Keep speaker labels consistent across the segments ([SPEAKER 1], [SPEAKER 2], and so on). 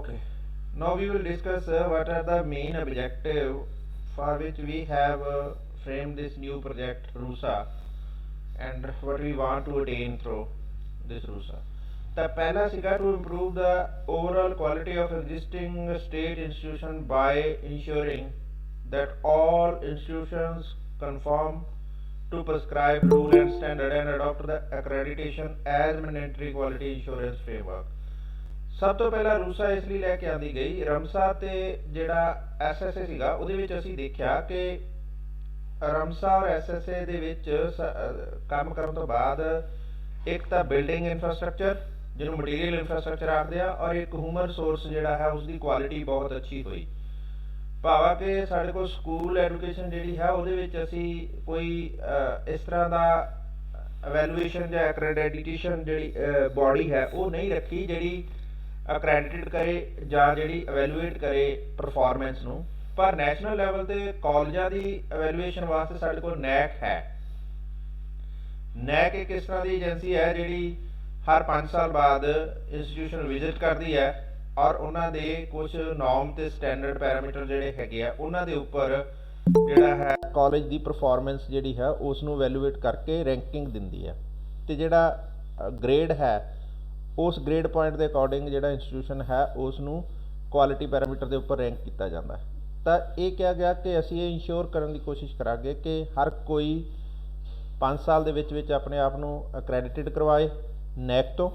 [SPEAKER 1] Okay. Now we will discuss what are the main objective for which we have framed this new project RUSA and what we want to attain through this RUSA. The पहला सीगा to improve the overall quality of existing state institution by ensuring that all institutions conform to prescribed rule and standard and adopt the accreditation as mandatory quality assurance framework. ਸਭ ਤੋਂ ਪਹਿਲਾਂ ਰੂਸਾ ਇਸ ਲਈ ਲੈ ਕੇ ਆਂਦੀ ਗਈ ਰਮਸਾ ਤੇ ਜਿਹੜਾ ਐਸਐਸਏ ਸੀਗਾ ਉਹਦੇ ਵਿੱਚ ਅਸੀਂ ਦੇਖਿਆ ਕਿ ਰਮਸਾ ਔਰ ਐਸਐਸਏ ਦੇ ਵਿੱਚ ਕੰਮ ਕਰਨ ਤੋਂ ਬਾਅਦ ਇੱਕ ਤਾਂ ਬਿਲਡਿੰਗ ਇਨਫਰਾਸਟ੍ਰਕਚਰ ਜਿਹਨੂੰ ਮਟੀਰੀਅਲ ਇਨਫਰਾਸਟ੍ਰਕਚਰ ਆਖਦੇ ਆ ਔਰ ਇੱਕ ਹਿਊਮਨ ਰਿਸੋਰਸ ਜਿਹੜਾ ਹੈ ਉਸਦੀ ਕੁਆਲਿਟੀ ਬਹੁਤ ਅੱਛੀ ਹੋਈ ਭਾਵ ਕਿ ਸਾਡੇ ਕੋਲ ਸਕੂਲ ਐਜੂਕੇਸ਼ਨ ਜਿਹੜੀ ਹੈ ਉਹਦੇ ਵਿੱਚ ਅਸੀਂ ਕੋਈ ਇਸ ਤਰ੍ਹਾਂ ਦਾ ਐਵੈਲੂਏਸ਼ਨ ਜਾਂ ਐਕ੍ਰੈਡੀਟੇਸ਼ਨ ਜਿਹੜੀ ਬੋਡੀ ਹੈ ਉਹ ਨਹੀਂ ਰੱਖੀ ਜਿਹੜੀ ਅਕ੍ਰੈਡਿਟਡ ਕਰੇ ਜਾਂ ਜਿਹੜੀ ਐਵੈਲੂਏਟ ਕਰੇ ਪਰਫਾਰਮੈਂਸ ਨੂੰ ਪਰ ਨੈਸ਼ਨਲ ਲੈਵਲ ਤੇ ਕਾਲਜਾਂ ਦੀ ਐਵੈਲੂਏਸ਼ਨ ਵਾਸਤੇ ਸਾਡੇ ਕੋਲ ਨੈਕ ਹੈ ਨੈਕ ਇੱਕ ਇਸ ਤਰ੍ਹਾਂ ਦੀ ਏਜੰਸੀ ਹੈ ਜਿਹੜੀ ਹਰ 5 ਸਾਲ ਬਾਅਦ ਇੰਸਟੀਟਿਊਸ਼ਨ ਵਿਜ਼ਿਟ ਕਰਦੀ ਹੈ ਔਰ ਉਹਨਾਂ ਦੇ ਕੁਝ ਨੋਰਮ ਤੇ ਸਟੈਂਡਰਡ ਪੈਰਾਮੀਟਰ ਜਿਹੜੇ ਹੈਗੇ ਆ ਉਹਨਾਂ ਦੇ ਉੱਪਰ ਜਿਹੜਾ ਹੈ ਕਾਲਜ ਦੀ ਪਰਫਾਰਮੈਂਸ ਜਿਹੜੀ ਹੈ ਉਸ ਨੂੰ ਐਵੈਲੂਏਟ ਕਰਕੇ ਰੈਂਕਿੰਗ ਦਿੰਦੀ ਹੈ ਤੇ ਜਿਹੜਾ ਗ੍ਰੇਡ ਹੈ ਉਸ ਗ੍ਰੇਡ ਪੁਆਇੰਟ ਦੇ ਅਕੋਰਡਿੰਗ ਜਿਹੜਾ ਇੰਸਟੀਟਿਊਸ਼ਨ ਹੈ ਉਸ ਨੂੰ ਕੁਆਲਿਟੀ ਪੈਰਾਮੀਟਰ ਦੇ ਉੱਪਰ ਰੈਂਕ ਕੀਤਾ ਜਾਂਦਾ ਤਾਂ ਇਹ ਕਿਹਾ ਗਿਆ ਕਿ ਅਸੀਂ ਇਹ ਇੰਸ਼ੋਰ ਕਰਨ ਦੀ ਕੋਸ਼ਿਸ਼ ਕਰਾਂਗੇ ਕਿ ਹਰ ਕੋਈ 5 ਸਾਲ ਦੇ ਵਿੱਚ ਆਪਣੇ ਆਪ ਨੂੰ ਅਕ੍ਰੈਡਿਟਡ ਕਰਵਾਏ ਨੈਕ ਤੋਂ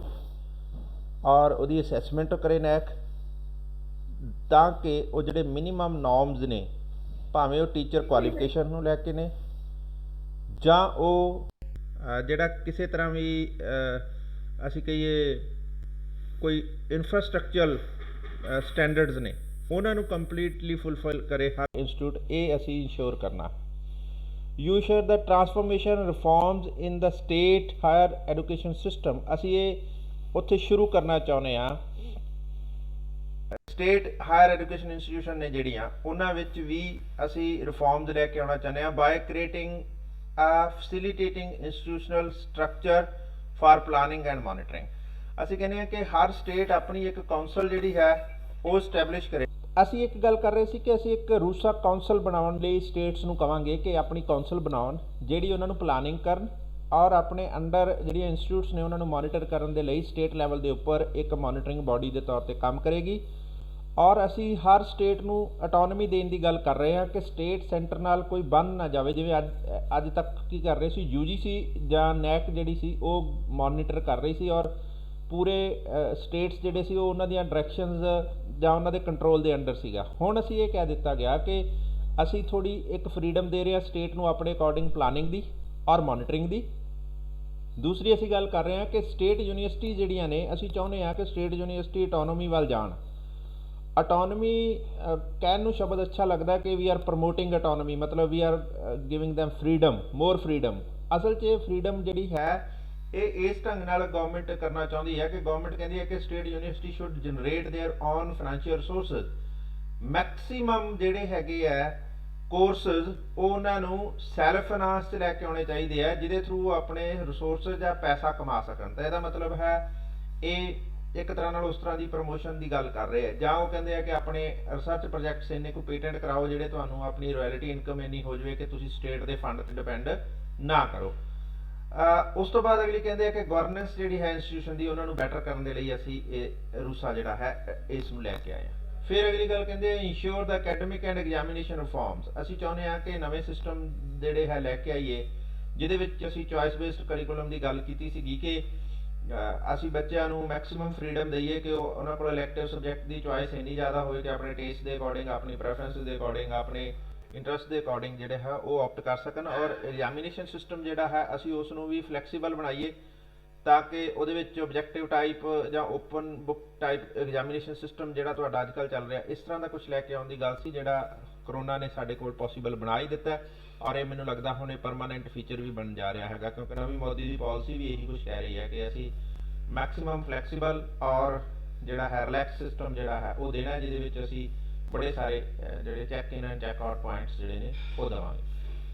[SPEAKER 1] ਔਰ ਉਹਦੀ ਅਸੈਸਮੈਂਟ ਕਰੇ ਨੈਕ ਤਾਂ ਕਿ ਉਹ ਜਿਹੜੇ ਮਿਨੀਮਮ ਨੋਰਮਸ ਨੇ ਭਾਵੇਂ ਉਹ ਟੀਚਰ ਕੁਆਲੀਫਿਕੇਸ਼ਨ ਨੂੰ ਲੈ ਕੇ ਨੇ ਜਾਂ ਉਹ ਜਿਹੜਾ ਕਿਸੇ ਤਰ੍ਹਾਂ ਵੀ ਅਸੀਂ ਕਹੀਏ ਕੋਈ ਇਨਫਰਾਸਟ੍ਰਕਚਰਲ ਸਟੈਂਡਰਡਸ ਨੇ ਉਹਨਾਂ ਨੂੰ ਕੰਪਲੀਟਲੀ ਫੁੱਲਫਿਲ ਕਰੇ ਹਰ ਇੰਸਟੀਟਿਊਟ ਇਹ ਅਸੀਂ ਇੰਸ਼ੋਰ ਕਰਨਾ you share the transformation reforms in the state higher education system ਅਸੀਂ ਇਹ ਉੱਥੇ ਸ਼ੁਰੂ ਕਰਨਾ ਚਾਹੁੰਦੇ ਹਾਂ ਸਟੇਟ ਹਾਇਰ ਐਜੂਕੇਸ਼ਨ ਇੰਸਟੀਟਿਊਸ਼ਨ ਨੇ ਜਿਹੜੀਆਂ ਉਹਨਾਂ ਵਿੱਚ ਵੀ ਅਸੀਂ ਰਿਫਾਰਮਸ ਲੈ ਕੇ ਆਉਣਾ ਚਾਹੁੰਦੇ ਹਾਂ by creating a facilitating institutional structure for planning and monitoring ਅਸੀਂ ਕਹਿੰਦੇ ਹਾਂ ਕਿ ਹਰ ਸਟੇਟ ਆਪਣੀ ਇੱਕ ਕਾਉਂਸਲ ਜਿਹੜੀ ਹੈ ਉਹ ਸਟੈਬਲਿਸ਼ ਕਰੇ ਅਸੀਂ ਇੱਕ ਗੱਲ ਕਰ ਰਹੇ ਸੀ ਕਿ ਅਸੀਂ ਇੱਕ ਰੂਸਾ ਕਾਉਂਸਲ ਬਣਾਉਣ ਲਈ ਸਟੇਟਸ ਨੂੰ ਕਵਾਂਗੇ ਕਿ ਆਪਣੀ ਕਾਉਂਸਲ ਬਣਾਉਣ ਜਿਹੜੀ ਉਹਨਾਂ ਨੂੰ ਪਲਾਨਿੰਗ ਕਰਨ ਔਰ ਆਪਣੇ ਅੰਡਰ ਜਿਹੜੀਆਂ ਇੰਸਟੀਟਿਊਟਸ ਨੇ ਉਹਨਾਂ ਨੂੰ ਮੋਨੀਟਰ ਕਰਨ ਦੇ ਲਈ ਸਟੇਟ ਲੈਵਲ ਦੇ ਉੱਪਰ ਇੱਕ ਮੋਨੀਟਰਿੰਗ ਬਾਡੀ ਦੇ ਤੌਰ ਤੇ ਕੰਮ ਕਰੇਗੀ ਔਰ ਅਸੀਂ ਹਰ ਸਟੇਟ ਨੂੰ ਆਟੋਨਮੀ ਦੇਣ ਦੀ ਗੱਲ ਕਰ ਰਹੇ ਹਾਂ ਕਿ ਸਟੇਟ ਸੈਂਟਰ ਨਾਲ ਕੋਈ ਬੰਨ ਨਾ ਜਾਵੇ ਜਿਵੇਂ ਅੱਜ ਤੱਕ ਕੀ ਕਰ ਰਹੇ ਸੀ ਯੂਜੀਸੀ ਜਾਂ ਨੈਕ ਜਿਹੜੀ ਸੀ ਉਹ ਮੋਨੀਟਰ ਕਰ ਰਹੀ ਸੀ ਔਰ ਪੂਰੇ ਸਟੇਟਸ ਜਿਹੜੇ ਸੀ ਉਹ ਉਹਨਾਂ ਦੀਆਂ ਡਾਇਰੈਕਸ਼ਨਸ ਜਾਂ ਉਹਨਾਂ ਦੇ ਕੰਟਰੋਲ ਦੇ ਅੰਡਰ ਸੀਗਾ ਹੁਣ ਅਸੀਂ ਇਹ ਕਹਿ ਦਿੱਤਾ ਗਿਆ ਕਿ ਅਸੀਂ ਥੋੜ੍ਹੀ ਇੱਕ ਫਰੀਡਮ ਦੇ ਰਹੇ ਹਾਂ ਸਟੇਟ ਨੂੰ ਆਪਣੇ ਅਕੋਰਡਿੰਗ ਪਲਾਨਿੰਗ ਦੀ ਔਰ ਮੋਨੀਟਰਿੰਗ ਦੀ ਦੂਸਰੀ ਅਸੀਂ ਗੱਲ ਕਰ ਰਹੇ ਹਾਂ ਕਿ ਸਟੇਟ ਯੂਨੀਵਰਸਿਟੀ ਜਿਹੜੀਆਂ ਨੇ ਅਸੀਂ ਚਾਹੁੰਦੇ ਹਾਂ ਕਿ ਸਟੇਟ ਯੂਨੀਵਰਸਿਟੀ ਆਟੋਨੋਮੀ ਵੱਲ ਜਾਣ ਆਟੋਨੋਮੀ ਕਹਿਣ ਨੂੰ ਸ਼ਬਦ ਅੱਛਾ ਲੱਗਦਾ ਕਿ ਵੀ ਆਰ ਪ੍ਰਮੋਟਿੰਗ ਆਟੋਨੋਮੀ ਮਤਲਬ we are giving them freedom more freedom ਅਸਲ 'ਚ ਇਹ ਫਰੀਡਮ ਜਿਹੜੀ ਹੈ ਇਹ ਇਸ ਢੰਗ ਨਾਲ ਗਵਰਨਮੈਂਟ ਕਰਨਾ ਚਾਹੁੰਦੀ ਹੈ ਕਿ ਗਵਰਨਮੈਂਟ ਕਹਿੰਦੀ ਹੈ ਕਿ state university should generate their own financial resources maximum ਜਿਹੜੇ ਹੈਗੇ ਆ ਕੋਰਸਿਸ ਉਹਨਾਂ ਨੂੰ ਸੈਲਫ ਫਾਈਨਾਂਸ 'ਚ ਲੈ ਕੇ ਆਉਣੇ ਚਾਹੀਦੇ ਆ ਜਿਹਦੇ ਥਰੂ ਆਪਣੇ ਰਿਸੋਰਸਿਸ ਜਾਂ ਪੈਸਾ ਕਮਾ ਸਕਣ ਤਾਂ ਇਹਦਾ ਮਤਲਬ ਹੈ ਇਹ ਇੱਕ ਤਰ੍ਹਾਂ ਨਾਲ ਉਸ ਤਰ੍ਹਾਂ ਦੀ ਪ੍ਰਮੋਸ਼ਨ ਦੀ ਗੱਲ ਕਰ ਰਹੇ ਆ ਜਾਂ ਉਹ ਕਹਿੰਦੇ ਆ ਕਿ ਆਪਣੇ ਰਿਸਰਚ ਪ੍ਰੋਜੈਕਟਸ ਇੰਨੇ ਕੋਈ ਪੇਟੈਂਟ ਕਰਾਓ ਜਿਹੜੇ ਤੁਹਾਨੂੰ ਆਪਣੀ ਰਾਇਲਟੀ ਇਨਕਮ ਇੰਨੀ ਹੋ ਜਾਵੇ ਕਿ ਤੁਸੀਂ ਸਟੇਟ ਦੇ ਫੰਡ ਤੇ ਡਿਪੈਂਡ ਨਾ ਕਰੋ ਉਸ ਤੋਂ ਬਾਅਦ ਅਗਲੀ ਕਹਿੰਦੇ ਆ ਕਿ ਗਵਰਨੈਂਸ ਜਿਹੜੀ ਹੈ ਇੰਸਟੀਟਿਊਸ਼ਨ ਦੀ ਉਹਨਾਂ ਨੂੰ ਬੈਟਰ ਕਰਨ ਦੇ ਲਈ ਅਸੀਂ ਇਹ ਰੂਸਾ ਜਿਹੜਾ ਹੈ ਇਸ ਨੂੰ ਲੈ ਕੇ ਆਏ ਹਾਂ ਫਿਰ ਅਗਲੀ ਗੱਲ ਕਹਿੰਦੇ ਆ insure the academic and examination reforms ਅਸੀਂ ਚਾਹੁੰਦੇ ਹਾਂ ਕਿ ਨਵੇਂ ਸਿਸਟਮ ਜਿਹੜੇ ਹੈ ਲੈ ਕੇ ਆਈਏ ਜਿਹਦੇ ਵਿੱਚ ਅਸੀਂ ਚੋਇਸ ਬੇਸਡ ਕਰਿਕੂਲਮ ਦੀ ਗੱਲ ਕੀਤੀ ਸੀਗੀ ਕਿ ਅਸੀਂ ਬੱਚਿਆਂ ਨੂੰ ਮੈਕਸਿਮਮ ਫਰੀਡਮ ਦਈਏ ਕਿ ਉਹਨਾਂ ਕੋਲ ਇਲੈਕਟਿਵ ਸਬਜੈਕਟ ਦੀ ਚੋਇਸ ਇੰਨੀ ਜ਼ਿਆਦਾ ਹੋਵੇ ਕਿ ਆਪਣੇ ਟੇਸਟ ਦੇ ਅਕੋਰਡਿੰਗ ਆਪਣੀ ਪ੍ਰੈਫਰੈਂਸਿਸ ਦੇ ਅਕੋਰਡਿੰਗ ਆਪਣੇ ਇੰਟਰਸਟ ਦੇ ਅਕੋਰਡਿੰਗ ਜਿਹੜੇ ਹੈ ਉਹ ਆਪਟ ਕਰ ਸਕਣ ਔਰ ਐਗਜ਼ਾਮੀਨੇਸ਼ਨ ਸਿਸਟਮ ਜਿਹੜਾ ਹੈ ਅਸੀਂ ਉਸ ਨੂੰ ਵੀ ਫਲੈਕਸੀਬਲ ਬਣਾਈਏ ਤਾਂ ਕਿ ਉਹਦੇ ਵਿੱਚ ਆਬਜੈਕਟਿਵ ਟਾਈਪ ਜਾਂ open book type examination system ਜਿਹੜਾ ਤੁਹਾਡਾ ਅੱਜ ਕੱਲ੍ਹ ਚੱਲ ਰਿਹਾ ਇਸ ਤਰ੍ਹਾਂ ਦਾ ਕੁਝ ਲੈ ਕੇ ਆਉਣ ਦੀ ਗੱਲ ਸੀ ਜਿਹੜਾ ਕਰੋਨਾ ਨੇ ਸਾਡੇ ਕੋਲ ਪੋਸੀਬਲ ਬਣਾ ਹੀ ਦਿੱਤਾ ਔਰ ਇਹ ਮੈਨੂੰ ਲੱਗਦਾ ਹੁਣ ਇਹ ਪਰਮਾਨੈਂਟ ਫੀਚਰ ਵੀ ਬਣ ਜਾ ਰਿਹਾ ਹੈਗਾ ਕਿਉਂਕਿ ਨਵੀਂ ਮੋਦੀ ਦੀ ਪਾਲਿਸੀ ਵੀ ਇਹੀ ਕੁਝ ਕਹਿ ਰਹੀ ਹੈ ਕਿ ਅਸੀਂ ਮੈਕਸਿਮਮ ਫਲੈਕਸੀਬਲ ਔਰ ਜਿਹੜਾ ਹੈ ਰਿਲੈਕਸ ਸਿਸਟਮ ਜਿਹੜਾ ਹੈ ਉਹ ਦੇਣਾ ਜਿਹਦੇ ਵਿੱਚ ਅਸੀਂ ਬੜੇ ਸਾਰੇ ਜਿਹੜੇ check in and check out points ਜਿਹੜੇ ਨੇ ਉਹ ਦੇਵਾਂਗੇ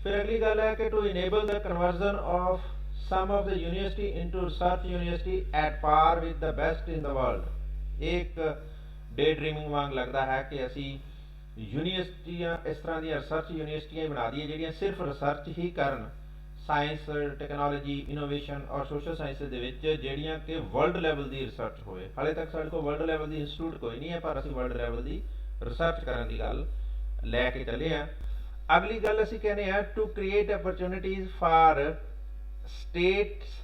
[SPEAKER 1] ਫਿਰ ਅਗਲੀ ਗੱਲ ਹੈ ਕਿ to enable the conversion of some of the university into research university at par with the best in the world एक ਡੇ ਡਰੀਮਿੰਗ ਵਾਂਗ ਲੱਗਦਾ ਹੈ ਕਿ ਅਸੀਂ ਯੂਨੀਵਰਸਿਟੀਆਂ ਇਸ ਤਰ੍ਹਾਂ ਦੀਆਂ ਰਿਸਰਚ ਯੂਨੀਵਰਸਿਟੀਆਂ ਹੀ ਬਣਾ ਦਈਏ ਜਿਹੜੀਆਂ ਸਿਰਫ ਰਿਸਰਚ ਹੀ ਕਰਨ ਸਾਇੰਸ ਟੈਕਨੋਲੋਜੀ ਇਨੋਵੇਸ਼ਨ ਔਰ ਸੋਸ਼ਲ ਸਾਇੰਸਿਸ ਦੇ ਵਿੱਚ, ਜਿਹੜੀਆਂ ਕਿ ਵਰਲਡ ਲੈਵਲ ਦੀ ਰਿਸਰਚ ਹੋਵੇ। ਹਾਲੇ ਤੱਕ ਸਾਡੇ ਕੋਲ ਵਰਲਡ ਲੈਵਲ ਦੀ ਇੰਸਟੀਟਿਊਟ ਕੋਈ ਨਹੀਂ ਹੈ, ਪਰ ਅਸੀਂ ਵਰਲਡ ਲੈਵਲ ਦੀ ਰਿਸਰਚ ਕਰਨ ਦੀ ਗੱਲ ਲੈ ਕੇ ਚੱਲੇ ਹਾਂ। ਅਗਲੀ ਗੱਲ ਅਸੀਂ ਕਹਿੰਦੇ ਹਾਂ to create opportunities for states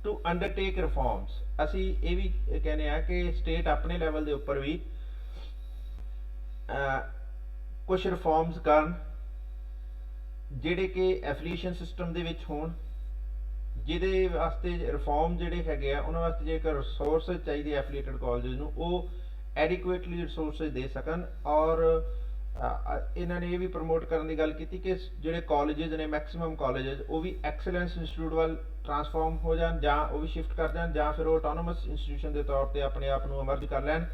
[SPEAKER 1] to undertake reforms. ਅਸੀਂ ਇਹ ਵੀ ਕਹਿੰਦੇ ਹਾਂ ਕਿ ਸਟੇਟ ਆਪਣੇ ਲੈਵਲ ਦੇ ਉੱਪਰ ਵੀ ਕੁਝ ਰਿਫਾਰਮਸ ਕਰਨ ਜਿਹੜੇ ਕਿ ਐਫੀਲੀਏਸ਼ਨ ਸਿਸਟਮ ਦੇ ਵਿੱਚ ਹੋਣ, ਜਿਹਦੇ ਵਾਸਤੇ ਰਿਫਾਰਮ ਜਿਹੜੇ ਹੈਗੇ ਆ ਉਹਨਾਂ ਵਾਸਤੇ ਜੇਕਰ ਰਿਸੋਰਸਿਸ ਚਾਹੀਦੇ ਐਫੀਲੀਏਟਡ ਕਾਲਜਸ ਨੂੰ, ਉਹ ਐਡਿਕੁਏਟਲੀ ਰਿਸੋਰਸਿਸ ਦੇ ਸਕਣ। ਔਰ ਇਹਨਾਂ ਨੇ ਇਹ ਵੀ ਪ੍ਰਮੋਟ ਕਰਨ ਦੀ ਗੱਲ ਕੀਤੀ ਕਿ ਜਿਹੜੇ ਕਾਲਜਸ ਨੇ ਮੈਕਸਿਮਮ ਕਾਲਜਸ ਉਹ ਵੀ ਐਕਸਲੈਂਸ ਇੰਸਟੀਚਿਊਟ ਵੱਲ ਟਰਾਂਸਫਾਰਮ ਹੋ ਜਾਣ, ਜਾਂ ਉਹ ਵੀ ਸ਼ਿਫਟ ਕਰ ਜਾਣ, ਜਾਂ ਫਿਰ ਉਹ ਆਟੋਨੋਮਸ ਇੰਸਟੀਟਿਊਸ਼ਨ ਦੇ ਤੌਰ ਤੇ ਆਪਣੇ ਆਪ ਨੂੰ ਅਮਰਜ ਕਰ ਲੈਣ।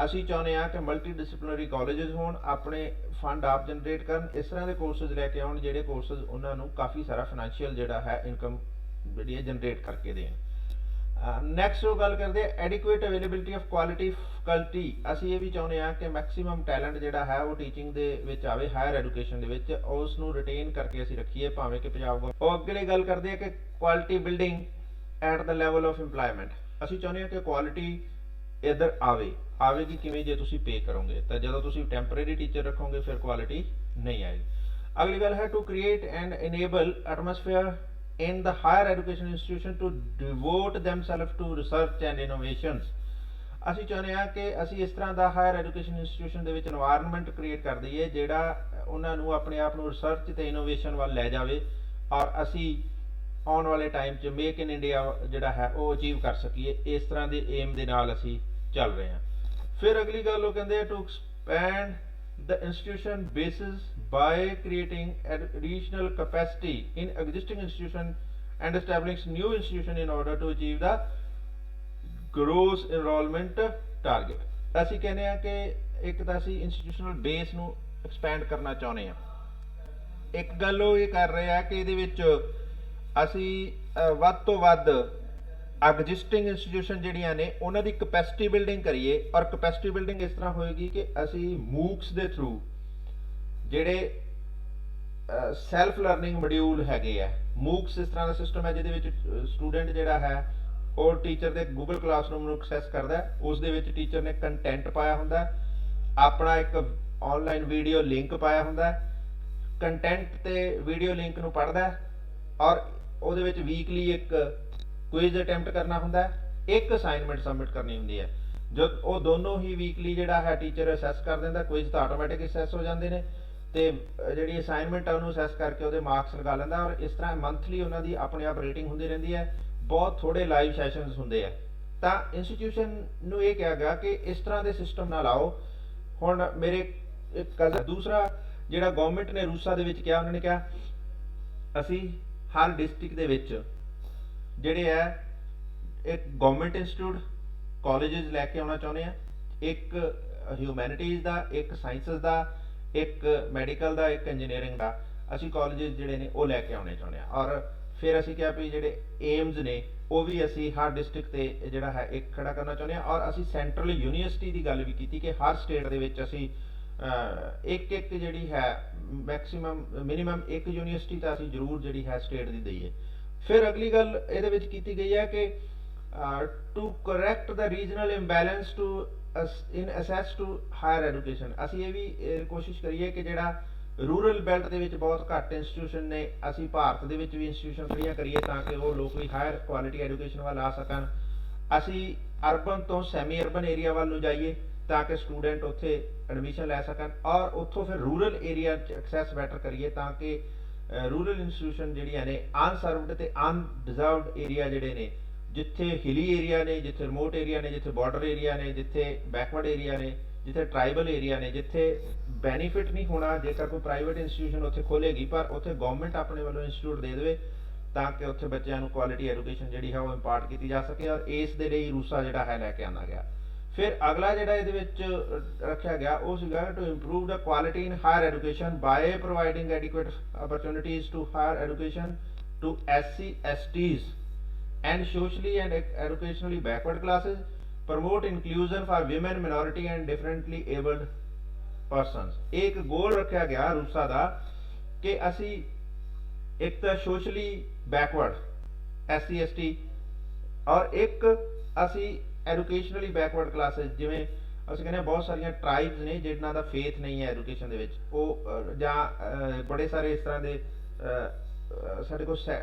[SPEAKER 1] ਅਸੀਂ ਚਾਹੁੰਦੇ ਹਾਂ ਕਿ ਮਲਟੀ ਡਿਸਪਲਿਨਰੀ ਕਾਲਜਸ ਹੋਣ, ਆਪਣੇ ਫੰਡ ਆਪ ਜਨਰੇਟ ਕਰਨ, ਇਸ ਤਰ੍ਹਾਂ ਦੇ ਕੋਰਸਿਸ ਲੈ ਕੇ ਆਉਣ ਜਿਹੜੇ ਕੋਰਸਿਸ ਉਹਨਾਂ ਨੂੰ ਕਾਫੀ ਸਾਰਾ ਫਾਈਨੈਂਸ਼ੀਅਲ ਜਿਹੜਾ ਹੈ ਇਨਕਮ ਜਿਹੜੀ ਹੈ ਜਨਰੇਟ ਕਰਕੇ ਦੇਣ। ਨੈਕਸਟ ਉਹ ਗੱਲ ਕਰਦੇ ਆ adequate availability of quality faculty. ਅਸੀਂ ਇਹ ਵੀ ਚਾਹੁੰਦੇ ਹਾਂ ਕਿ ਮੈਕਸਿਮਮ ਟੈਲੈਂਟ ਜਿਹੜਾ ਹੈ ਉਹ ਟੀਚਿੰਗ ਦੇ ਵਿੱਚ ਆਵੇ, ਹਾਇਰ ਐਜੂਕੇਸ਼ਨ ਦੇ ਵਿੱਚ ਉਸ ਨੂੰ ਰਿਟੇਨ ਕਰਕੇ ਅਸੀਂ ਰੱਖੀਏ, ਭਾਵੇਂ ਕਿ ਪੰਜਾਬ। ਉਹ ਅੱਗੇ ਗੱਲ ਕਰਦੇ ਆ ਕਿ quality building at the level of employment. ਅਸੀਂ ਚਾਹੁੰਦੇ ਹਾਂ ਕਿ ਕੁਆਲਿਟੀ ਇੱਧਰ ਆਵੇਗੀ ਕਿਵੇਂ? ਜੇ ਤੁਸੀਂ ਪੇ ਕਰੋਗੇ, ਤਾਂ ਜਦੋਂ ਤੁਸੀਂ ਟੈਂਪਰੇਰੀ ਟੀਚਰ ਰੱਖੋਗੇ ਫਿਰ ਕੁਆਲਿਟੀ ਨਹੀਂ ਆਏਗੀ। ਅਗਲੀ ਗੱਲ ਹੈ to create and enable atmosphere in the higher education institution to devote themselves to research and innovations। ਅਸੀਂ ਚਾਹੁੰਦੇ ਹਾਂ ਕਿ ਅਸੀਂ ਇਸ ਤਰ੍ਹਾਂ ਦਾ ਹਾਇਰ ਐਜੂਕੇਸ਼ਨ ਇੰਸਟੀਟਿਊਸ਼ਨ ਦੇ ਵਿੱਚ এনवायरमेंट ਕ੍ਰੀਏਟ ਕਰ ਦਈਏ ਜਿਹੜਾ ਉਹਨਾਂ ਨੂੰ ਆਪਣੇ ਆਪ ਨੂੰ ਰਿਸਰਚ ਤੇ ਇਨੋਵੇਸ਼ਨ ਵੱਲ ਲੈ ਜਾਵੇ, ਔਰ ਅਸੀਂ ਆਉਣ ਵਾਲੇ ਟਾਈਮ 'ਚ ਮੇਕ ਇਨ ਇੰਡੀਆ ਜਿਹੜਾ ਹੈ ਉਹ ਅਚੀਵ ਕਰ ਸਕੀਏ। ਇਸ ਤਰ੍ਹਾਂ ਦੇ ਏਮ ਦੇ ਨਾਲ ਅਸੀਂ ਚੱਲ ਰਹੇ ਹਾਂ। ਫਿਰ ਅਗਲੀ ਗੱਲ ਉਹ ਕਹਿੰਦੇ ਆ to expand the institution basis by creating additional capacity in existing institution and establishing new institution in order to achieve the gross enrollment target। ਅਸੀਂ ਕਹਿੰਦੇ ਆ ਕਿ ਇੱਕ ਤਾਂ ਅਸੀਂ ਇੰਸਟੀਟਿਊਸ਼ਨਲ ਬੇਸ ਨੂੰ ਐਕਸਪੈਂਡ ਕਰਨਾ ਚਾਹੁੰਦੇ ਹਾਂ। ਇੱਕ ਗੱਲ ਉਹ ਇਹ ਕਰ ਰਹੇ ਆ ਕਿ ਇਹਦੇ ਵਿੱਚ ਅਸੀਂ ਵੱਧ ਤੋਂ ਵੱਧ ਐਗਜ਼ਿਸਟਿੰਗ ਇੰਸਟੀਟਿਊਸ਼ਨ ਜਿਹੜੀਆਂ ਨੇ ਉਹਨਾਂ ਦੀ ਕਪੈਸਿਟੀ ਬਿਲਡਿੰਗ ਕਰੀਏ। ਔਰ ਕਪੈਸਿਟੀ ਬਿਲਡਿੰਗ ਇਸ ਤਰ੍ਹਾਂ ਹੋਏਗੀ ਕਿ ਅਸੀਂ ਮੂਕਸ ਦੇ ਥਰੂ ਜਿਹੜੇ ਸੈਲਫ ਲਰਨਿੰਗ ਮੋਡਿਊਲ ਹੈਗੇ ਆ, ਮੂਕਸ ਇਸ ਤਰ੍ਹਾਂ ਦਾ ਸਿਸਟਮ ਹੈ ਜਿਹਦੇ ਵਿੱਚ ਸਟੂਡੈਂਟ ਜਿਹੜਾ ਹੈ ਉਹ ਟੀਚਰ ਦੇ ਗੂਗਲ ਕਲਾਸਰੂਮ ਨੂੰ ਐਕਸੈਸ ਕਰਦਾ, ਉਸ ਦੇ ਵਿੱਚ ਟੀਚਰ ਨੇ ਕੰਟੈਂਟ ਪਾਇਆ ਹੁੰਦਾ, ਆਪਣਾ ਇੱਕ ਆਨਲਾਈਨ ਵੀਡੀਓ ਲਿੰਕ ਪਾਇਆ ਹੁੰਦਾ, ਕੰਟੈਂਟ ਤੇ ਵੀਡੀਓ ਲਿੰਕ ਨੂੰ ਪੜ੍ਹਦਾ, ਔਰ ਉਹਦੇ ਵਿੱਚ ਵੀਕਲੀ ਇੱਕ ਕੁਇਜ਼ ਅਟੈਂਪਟ ਕਰਨਾ ਹੁੰਦਾ ਹੈ, ਇੱਕ ਅਸਾਈਨਮੈਂਟ ਸਬਮਿਟ ਕਰਨੀ ਹੁੰਦੀ ਹੈ। ਜਦ ਉਹ ਦੋਨੋਂ ਹੀ ਵੀਕਲੀ ਜਿਹੜਾ ਹੈ ਟੀਚਰ ਅਸੈਸ ਕਰ ਦਿੰਦਾ, ਕੁਇਜ਼ ਤਾਂ ਆਟੋਮੈਟਿਕ ਅਸੈਸ ਹੋ ਜਾਂਦੇ ਨੇ, ਤੇ ਜਿਹੜੀ ਅਸਾਈਨਮੈਂਟ ਆ ਉਹਨੂੰ ਅਸੈਸ ਕਰਕੇ ਉਹਦੇ ਮਾਰਕਸ ਲਗਾ ਲੈਂਦਾ। ਔਰ ਇਸ ਤਰ੍ਹਾਂ ਮੰਥਲੀ ਉਹਨਾਂ ਦੀ ਆਪਣੇ ਆਪ ਰੇਟਿੰਗ ਹੁੰਦੀ ਰਹਿੰਦੀ ਹੈ। ਬਹੁਤ ਥੋੜੇ ਲਾਈਵ ਸੈਸ਼ਨਸ ਹੁੰਦੇ ਆ। ਤਾਂ ਇੰਸਟੀਟਿਊਸ਼ਨ ਨੂੰ ਇਹ ਕਿਹਾ ਗਿਆ ਕਿ ਇਸ ਤਰ੍ਹਾਂ ਦੇ ਸਿਸਟਮ ਨਾਲ ਆਓ। ਹੁਣ ਮੇਰੇ ਇੱਕ ਕਜ਼ਨ, ਦੂਸਰਾ ਜਿਹੜਾ ਗਵਰਨਮੈਂਟ ਨੇ ਰੂਸਾ ਦੇ ਵਿੱਚ ਕਿਹਾ, ਉਹਨਾਂ ਨੇ ਕਿਹਾ ਅਸੀਂ ਹਰ ਡਿਸਟ੍ਰਿਕਟ ਦੇ ਵਿੱਚ ਜਿਹੜੇ ਹੈ ਇੱਕ ਗਵਰਨਮੈਂਟ ਇੰਸਟੀਟਿਊਟ ਕਾਲਜਸ ਲੈ ਕੇ ਆਉਣਾ ਚਾਹੁੰਦੇ ਆ, ਇੱਕ ਹਿਊਮੈਨਿਟੀਜ਼ ਦਾ, ਇੱਕ ਸਾਇੰਸਸ ਦਾ, ਇੱਕ ਮੈਡੀਕਲ ਦਾ, ਇੱਕ ਇੰਜੀਨੀਅਰਿੰਗ ਦਾ। ਅਸੀਂ ਕਾਲਜਸ ਜਿਹੜੇ ਨੇ ਉਹ ਲੈ ਕੇ ਆਉਣੇ ਚਾਹੁੰਦੇ ਆ। ਔਰ ਫਿਰ ਅਸੀਂ ਕਿਹਾ ਵੀ ਜਿਹੜੇ ਏਮਸ ਨੇ ਉਹ ਵੀ ਅਸੀਂ ਹਰ ਡਿਸਟ੍ਰਿਕਟ ਤੇ ਜਿਹੜਾ ਹੈ ਇੱਕ ਖੜਾ ਕਰਨਾ ਚਾਹੁੰਦੇ ਆ। ਔਰ ਅਸੀਂ ਸੈਂਟਰਲ ਯੂਨੀਵਰਸਿਟੀ ਦੀ ਗੱਲ ਵੀ ਕੀਤੀ ਕਿ ਹਰ ਸਟੇਟ ਦੇ ਵਿੱਚ ਅਸੀਂ ਇੱਕ ਜਿਹੜੀ ਹੈ ਮੈਕਸਿਮਮ ਮਿਨੀਮਮ ਇੱਕ ਯੂਨੀਵਰਸਿਟੀ ਤਾਂ ਅਸੀਂ ਜ਼ਰੂਰ ਜਿਹੜੀ ਹੈ ਸਟੇਟ ਦੀ ਦਈਏ। ਫਿਰ ਅਗਲੀ ਗੱਲ ਇਹਦੇ ਵਿੱਚ ਕੀਤੀ ਗਈ ਹੈ ਕਿ to correct the regional imbalance to in access to higher education. ਅਸੀਂ ਇਹ ਵੀ ਕੋਸ਼ਿਸ਼ ਕਰੀਏ ਕਿ ਜਿਹੜਾ ਰੂਰਲ ਬੈਲਟ ਦੇ ਵਿੱਚ ਬਹੁਤ ਘੱਟ ਇੰਸਟੀਟਿਊਸ਼ਨ ਨੇ, ਅਸੀਂ ਭਾਰਤ ਦੇ ਵਿੱਚ ਵੀ ਇੰਸਟੀਟਿਊਸ਼ਨ ਖੜੀਆਂ ਕਰੀਏ ਤਾਂ ਕਿ ਉਹ ਲੋਕ ਵੀ ਹਾਇਰ ਕੁਆਲਿਟੀ ਐਜੂਕੇਸ਼ਨ ਵੱਲ ਆ ਸਕਣ। ਅਸੀਂ ਅਰਬਨ ਤੋਂ ਸੈਮੀ ਅਰਬਨ ਏਰੀਆ ਵੱਲ ਨੂੰ ਜਾਈਏ ਤਾਂ ਕਿ ਸਟੂਡੈਂਟ ਉੱਥੇ ਐਡਮਿਸ਼ਨ ਲੈ ਸਕਣ, ਔਰ ਉੱਥੋਂ ਫਿਰ ਰੂਰਲ ਏਰੀਆ 'ਚ ਐਕਸੈਸ ਬੈਟਰ ਕਰੀਏ ਤਾਂ ਕਿ ਰੂਰਲ ਇੰਸਟੀਟਿਊਸ਼ਨ ਜਿਹੜੀਆਂ ਨੇ ਅਨਸਰਵਡ ਤੇ ਅਨਡਿਜ਼ਰਵਡ ਏਰੀਆ ਜਿਹੜੇ ਨੇ, ਜਿੱਥੇ ਹਿਲੀ ਏਰੀਆ ਨੇ, ਜਿੱਥੇ ਰਿਮੋਟ ਏਰੀਆ ਨੇ, ਜਿੱਥੇ ਬਾਰਡਰ ਏਰੀਆ ਨੇ, ਜਿੱਥੇ ਬੈਕਵਰਡ ਏਰੀਆ ਨੇ, ਜਿੱਥੇ ਟ੍ਰਾਈਬਲ ਏਰੀਆ ਨੇ, ਜਿੱਥੇ ਬੈਨੀਫਿਟ ਨਹੀਂ ਹੋਣਾ ਜੇਕਰ ਕੋਈ ਪ੍ਰਾਈਵੇਟ ਇੰਸਟੀਟਿਊਸ਼ਨ ਉੱਥੇ ਖੋਲੇਗੀ, ਪਰ ਉੱਥੇ ਗਵਰਨਮੈਂਟ ਆਪਣੇ ਵੱਲੋਂ ਇੰਸਟੀਟਿਊਟ ਦੇ ਦੇਵੇ ਤਾਂ ਕਿ ਉੱਥੇ ਬੱਚਿਆਂ ਨੂੰ ਕੁਆਲਿਟੀ ਐਜੂਕੇਸ਼ਨ ਜਿਹੜੀ ਹੈ ਉਹ ਇੰਪਾਰਟ ਕੀਤੀ ਜਾ ਸਕੇ। ਔਰ ਇਸ ਦੇ ਲਈ ਰੂਸਾ ਜਿਹੜਾ ਹੈ ਲੈ ਕੇ ਆਉਂਦਾ ਗਿਆ। ਫਿਰ ਅਗਲਾ ਜਿਹੜਾ ਇਹਦੇ ਵਿੱਚ ਰੱਖਿਆ ਗਿਆ ਉਹ ਸੀਗਾ to improve the quality in higher education by providing adequate opportunities to higher education to SC STs and socially and educationally backward classes promote inclusion for women minority and differently abled persons. एक गोल रखा गया रूसा का कि असी एक तो socially backward SC ST और एक असी एजुकेशनली बैकवर्ड क्लासेस जिमें ਅਸੀਂ ਕਹਿੰਦੇ ਬਹੁਤ ਸਾਰੀਆਂ ਟ੍ਰਾਈਬਸ ਨੇ ਜਿਨ੍ਹਾਂ ਦਾ ਫੇਥ ਨਹੀਂ ਹੈ ਐਜੂਕੇਸ਼ਨ ਦੇ ਵਿੱਚ, ਉਹ ਜਾਂ ਬੜੇ ਸਾਰੇ ਇਸ ਤਰ੍ਹਾਂ ਦੇ ਸਾਡੇ ਕੋਲ